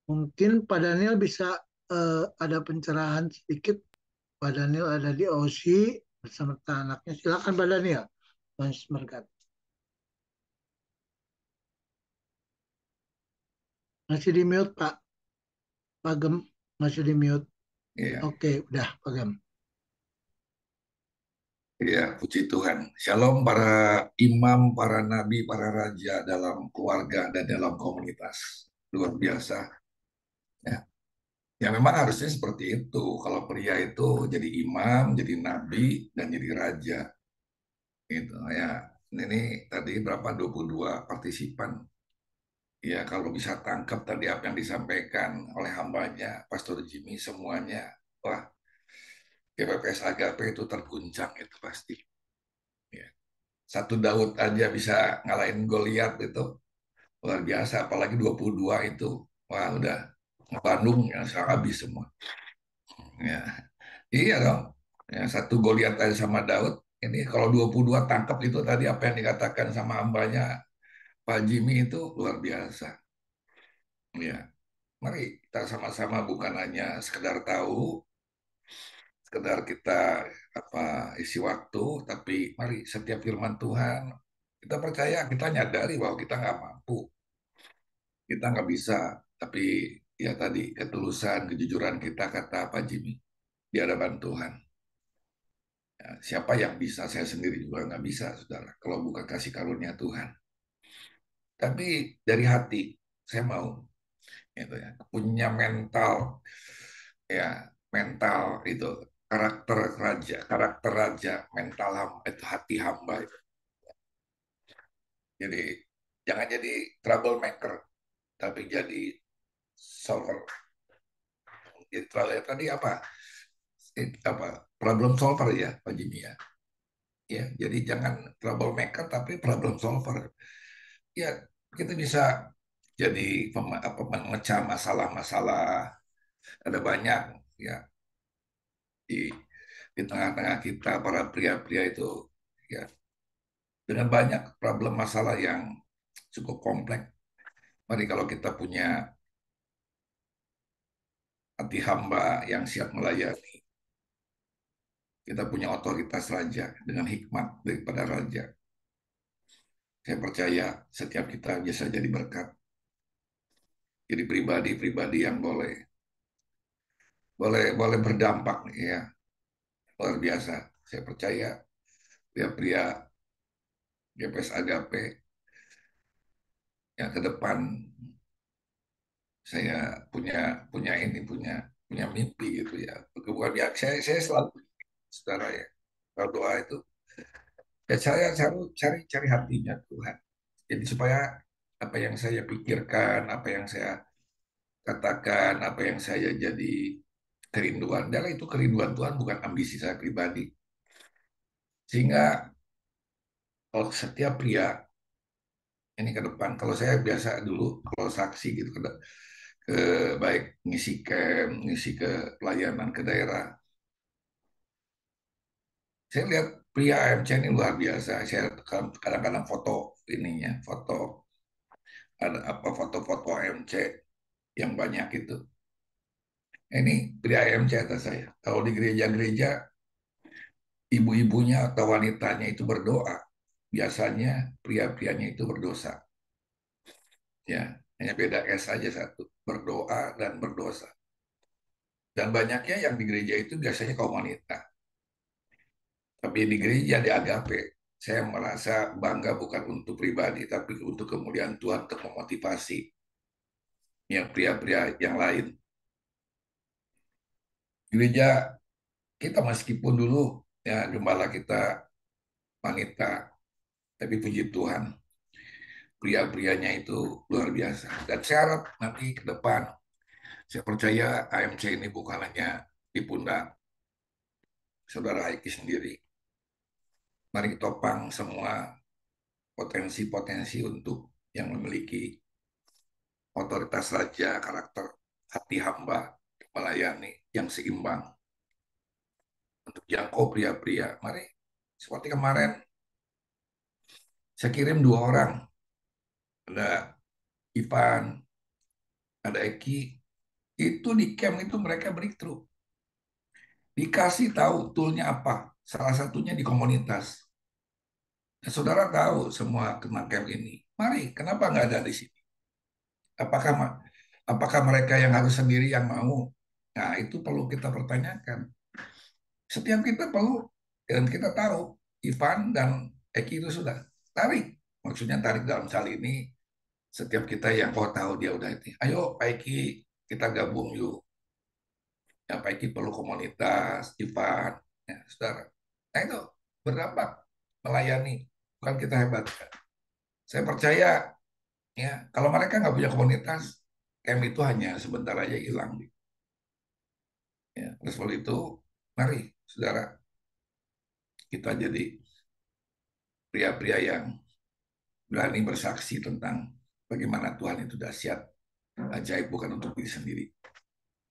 Mungkin Pak Daniel bisa ada pencerahan sedikit. Pak Daniel ada di OC bersama anaknya. Silakan Pak Daniel. Masih di mute Pak. Pak Gem masih di mute. Iya. Oke, udah Pak Gem. Ya, puji Tuhan. Shalom para imam, para nabi, para raja dalam keluarga dan dalam komunitas. Luar biasa. Ya memang harusnya seperti itu. Kalau pria itu jadi imam, jadi nabi, dan jadi raja. Gitu ya. Ini tadi berapa? 22 partisipan. Ya kalau bisa tangkap tadi apa yang disampaikan oleh hambanya, Pastor Jimmy, semuanya. Wah, GPPS Agape itu terguncang itu pasti. Ya. Satu Daud aja bisa ngalahin Goliat itu luar biasa, apalagi 22 itu. Wah, udah Bandung yang habis semua. Ya. Iya dong. Ya, satu Goliat aja sama Daud. Ini kalau 22 tangkap itu tadi apa yang dikatakan sama hambanya Pak Jimmy itu luar biasa. Ya. Mari kita sama-sama bukan hanya sekedar tahu, sekedar kita isi waktu, tapi mari setiap firman Tuhan kita percaya, kita nyadari bahwa kita nggak mampu, kita nggak bisa, tapi ya tadi ketulusan, kejujuran kita kata Pak Jimmy di hadapan Tuhan. Ya, siapa yang bisa? Saya sendiri juga nggak bisa, saudara, kalau bukan kasih karunia Tuhan. tapi dari hati saya mau gitu ya, punya mental, ya mental itu karakter raja, mental hamba itu, hati hamba itu. Jadi jangan jadi troublemaker, tapi jadi solver. Jadi tadi apa problem solver ya Pak Jimmy ya. Ya, jadi jangan troublemaker tapi problem solver. Ya, kita bisa jadi memecah masalah-masalah. Ada banyak ya di tengah-tengah kita para pria-pria itu ya, dengan banyak problem masalah yang cukup kompleks. Mari kalau kita punya hati hamba yang siap melayani, kita punya otoritas raja dengan hikmat daripada raja. Saya percaya setiap kita bisa jadi berkat, jadi pribadi-pribadi yang boleh boleh boleh berdampak ya, luar biasa. Saya percaya pria-pria GPS Agape yang ke depan, saya punya punya ini punya mimpi gitu ya. Bukan ya, saya selalu, saudara ya, kalau doa itu ya saya selalu cari hatinya Tuhan. Jadi supaya apa yang saya pikirkan, apa yang saya katakan, apa yang saya jadi kerinduan, dan itu kerinduan Tuhan, bukan ambisi saya pribadi. Sehingga kalau setiap pria ini ke depan, kalau saya biasa dulu kalau saksi gitu ke baik ngisi camp, ngisi ke pelayanan ke daerah, saya lihat pria AMC ini luar biasa. Saya kadang-kadang foto ininya, ada apa foto-foto AMC yang banyak itu. Ini pria AMC atas saya. Kalau di gereja-gereja, ibu-ibunya atau wanitanya itu berdoa. Biasanya pria-prianya itu berdosa. Ya, hanya beda S saja satu, berdoa dan berdosa. Dan banyaknya yang di gereja itu biasanya kaum wanita. Tapi di gereja di Agape, saya merasa bangga bukan untuk pribadi, tapi untuk kemuliaan Tuhan, untuk memotivasi yang pria-pria yang lain. Gereja kita meskipun dulu ya gembala kita wanita, tapi puji Tuhan, pria-prianya itu luar biasa. Dan saya harap nanti ke depan, saya percaya AMC ini bukan hanya di pundak saudara Haiki sendiri. Mari kita topang semua potensi-potensi untuk yang memiliki otoritas raja, karakter hati hamba, melayani yang seimbang untuk jangkau pria-pria. Mari, seperti kemarin, saya kirim 2 orang, ada Ivan, ada Eki, itu di camp itu mereka breakthrough. Dikasih tahu toolnya apa, salah satunya di komunitas. Nah, saudara tahu semua tentang camp ini. Mari, kenapa nggak ada di sini? Apakah apakah mereka yang harus sendiri yang mau? Nah, itu perlu kita pertanyakan. Setiap kita perlu, dan kita tahu, Ivan dan Eki itu sudah tarik. Maksudnya tarik dalam hal ini, setiap kita yang tahu dia udah itu. Ayo Pak Eki, kita gabung yuk. Ya, Pak Eki perlu komunitas, Ivan, ya, saudara. Nah itu berdampak, melayani. Bukan kita hebat. Saya percaya, ya kalau mereka nggak punya komunitas, camp itu hanya sebentar aja hilang. Ya, oleh sebab itu, mari saudara, kita jadi pria-pria yang berani bersaksi tentang bagaimana Tuhan itu dahsyat, ajaib bukan untuk diri sendiri.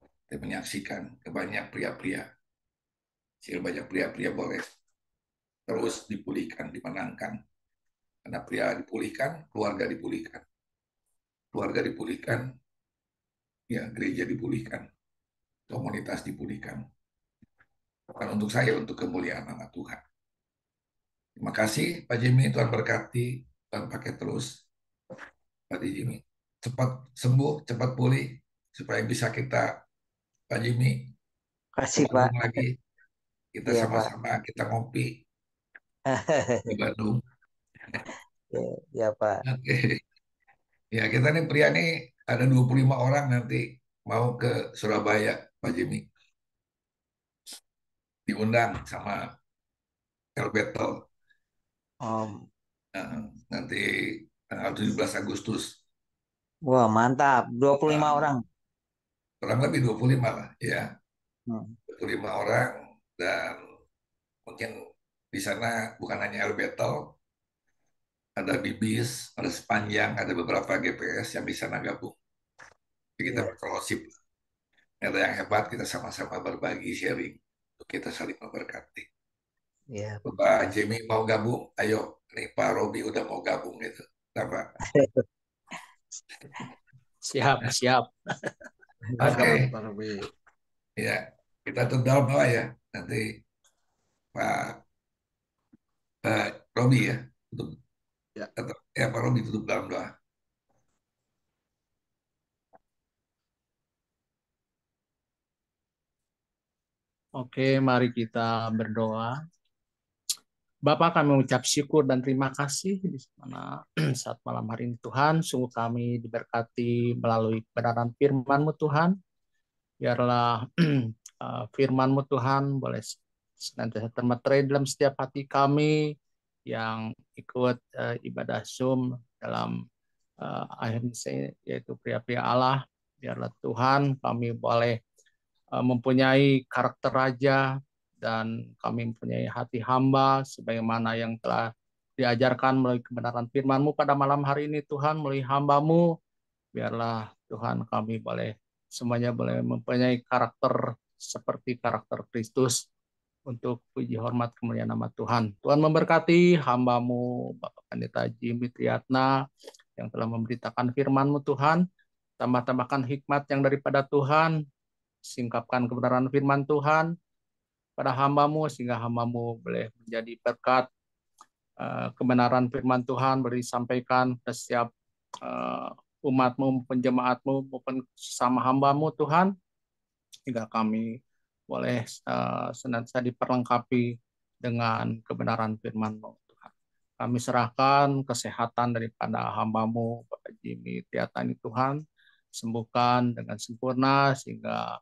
Kita menyaksikan ke banyak pria-pria, sehingga banyak pria-pria boleh terus dipulihkan, dimenangkan. Karena pria dipulihkan, keluarga dipulihkan, ya gereja dipulihkan, komunitas dipulihkan. Bukan untuk saya, untuk kemuliaan nama Tuhan. Terima kasih Pak Jimmy, Tuhan berkati, Tuhan pakai terus Pak Jimmy. Cepat sembuh, cepat pulih, supaya bisa kita, Pak Jimmy, Kasih Pak. lagi. Kita Iya, sama-sama, kita ngopi di Bandung. Ya, ya Pak. Oke. Ya, kita nih pria nih ada 25 orang nanti mau ke Surabaya, Pak Jimmy. Diundang sama El Battle. Nanti tanggal 17 Agustus. Wah, mantap. 25 Nah, orang. kurang lebih 25 lah, ya. Hmm. 25 orang, dan mungkin di sana bukan hanya El Battle, ada Bibis, ada Sepanjang, ada beberapa GPS yang di sana gabung. Jadi kita Iya. berfellowship. Ada yang hebat, kita sama-sama berbagi, sharing. Untuk kita saling memberkati. Iya, Pak Jimmy mau gabung, ayo. Nih Pak Robi udah mau gabung gitu. Apa? Siap, siap. Oke, Pak Robi. ya. Kita tutup dalam doa ya. Nanti Pak Robi ya. Tutup. Ya. Ya, Pak Robi tutup dalam doa. Oke, mari kita berdoa. Bapak, kami mengucap syukur dan terima kasih di mana saat malam hari ini Tuhan, sungguh kami diberkati melalui kebenaran firman-Mu Tuhan. Biarlah firman-Mu Tuhan boleh senantiasa termeterai dalam setiap hati kami yang ikut ibadah Zoom dalam AMC, yaitu pria-pria Allah. Biarlah Tuhan kami boleh mempunyai karakter raja, dan kami mempunyai hati hamba sebagaimana yang telah diajarkan melalui kebenaran firman-Mu pada malam hari ini Tuhan, melalui hamba-Mu. Biarlah Tuhan kami boleh semuanya boleh mempunyai karakter seperti karakter Kristus, untuk puji hormat kemuliaan nama Tuhan. Tuhan memberkati hamba-Mu Bapak Pendeta Jimmy Triatna yang telah memberitakan firman-Mu Tuhan. Tambah-tambahkan hikmat yang daripada Tuhan, singkapkan kebenaran firman Tuhan pada hamba-Mu sehingga hamba-Mu boleh menjadi berkat kebenaran firman Tuhan boleh disampaikan ke setiap umat-Mu, penjemaat-Mu maupun sesama hamba-Mu Tuhan, hingga kami boleh senantiasa diperlengkapi dengan kebenaran firman-Mu Tuhan. Kami serahkan kesehatan daripada hamba-Mu Bapak Jimmy Triatani Tuhan, sembuhkan dengan sempurna sehingga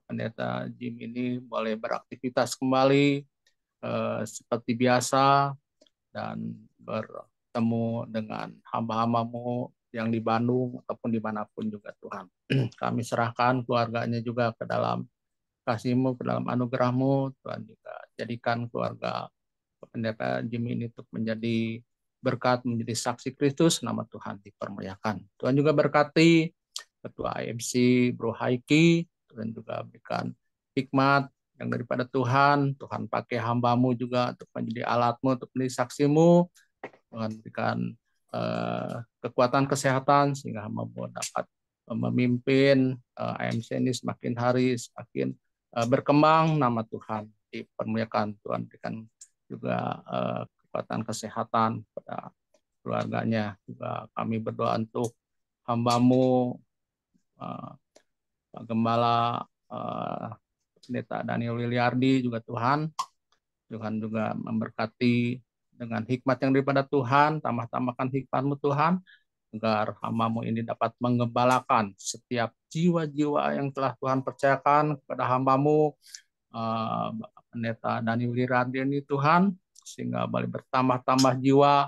Pendeta Jim ini boleh beraktivitas kembali seperti biasa dan bertemu dengan hamba-hamba-Mu yang di Bandung ataupun dimanapun juga Tuhan. Kami serahkan keluarganya juga ke dalam kasih-Mu, ke dalam anugerah-Mu. Tuhan juga jadikan keluarga Pendeta Jim ini untuk menjadi berkat, menjadi saksi Kristus, nama Tuhan dipermuliakan. Tuhan juga berkati Ketua IMC Bro Haiki, Tuhan juga berikan hikmat yang daripada Tuhan. Tuhan pakai hamba-Mu juga untuk menjadi alat-Mu, untuk menjadi saksi-Mu. Tuhan berikan kekuatan kesehatan sehingga hamba-Mu dapat memimpin IMC ini semakin hari semakin berkembang, nama Tuhan dipermuliakan. Tuhan berikan juga kekuatan kesehatan pada keluarganya. Juga kami berdoa untuk hamba-Mu Pak Gembala Pendeta Daniel Wiliardi juga Tuhan juga memberkati dengan hikmat yang daripada Tuhan, tambah-tambahkan hikmat-Mu Tuhan, agar hamba-Mu ini dapat menggembalakan setiap jiwa-jiwa yang telah Tuhan percayakan kepada hamba-Mu Pendeta Daniel Wiliardi ini Tuhan, sehingga boleh bertambah-tambah jiwa,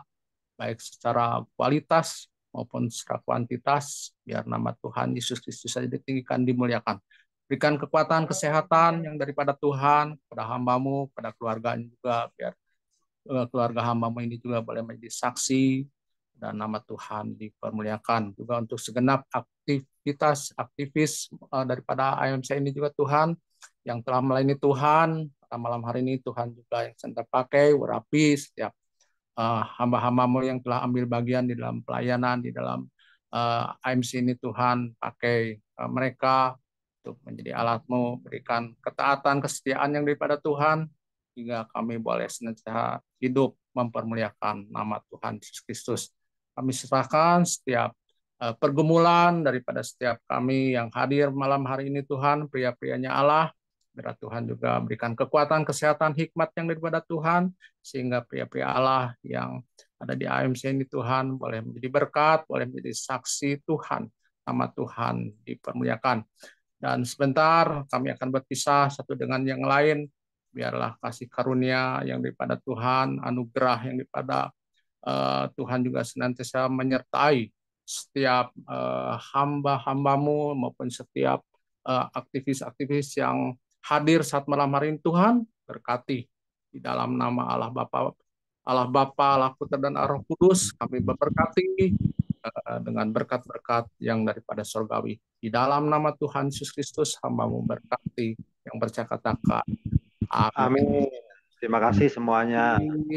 baik secara kualitas maupun secara kuantitas, biar nama Tuhan Yesus Kristus saja ditinggikan, dimuliakan. Berikan kekuatan kesehatan yang daripada Tuhan pada hamba-Mu, pada keluarganya juga, biar keluarga hamba-Mu ini juga boleh menjadi saksi dan nama Tuhan dipermuliakan. Juga untuk segenap aktivis daripada IMC ini juga Tuhan, yang telah melayani Tuhan pada malam hari ini, Tuhan juga yang sedang pakai, urapi setiap hamba-hamba-Mu yang telah ambil bagian di dalam pelayanan, di dalam IMC ini Tuhan, pakai mereka untuk menjadi alat-Mu, berikan ketaatan, kesetiaan yang daripada Tuhan, hingga kami boleh senantiasa hidup mempermuliakan nama Tuhan Yesus Kristus. Kami serahkan setiap pergumulan daripada setiap kami yang hadir malam hari ini Tuhan, pria-prianya Allah, Biar Tuhan juga berikan kekuatan, kesehatan, hikmat yang daripada Tuhan, sehingga pria-pria Allah yang ada di AMC ini Tuhan boleh menjadi berkat, boleh menjadi saksi Tuhan, nama Tuhan dipermuliakan. Dan sebentar kami akan berpisah satu dengan yang lain. Biarlah kasih karunia yang daripada Tuhan, anugerah yang daripada Tuhan juga senantiasa menyertai setiap hamba-hambamu maupun setiap aktivis-aktivis yang hadir saat malam hari ini. Tuhan berkati di dalam nama Allah Bapa, Allah Putra dan Allah Roh Kudus. Kami berkati dengan berkat-berkat yang daripada surgawi. Di dalam nama Tuhan Yesus Kristus, hamba-Mu berkati yang bercakap-cakap. Amin. Amin. Terima kasih semuanya.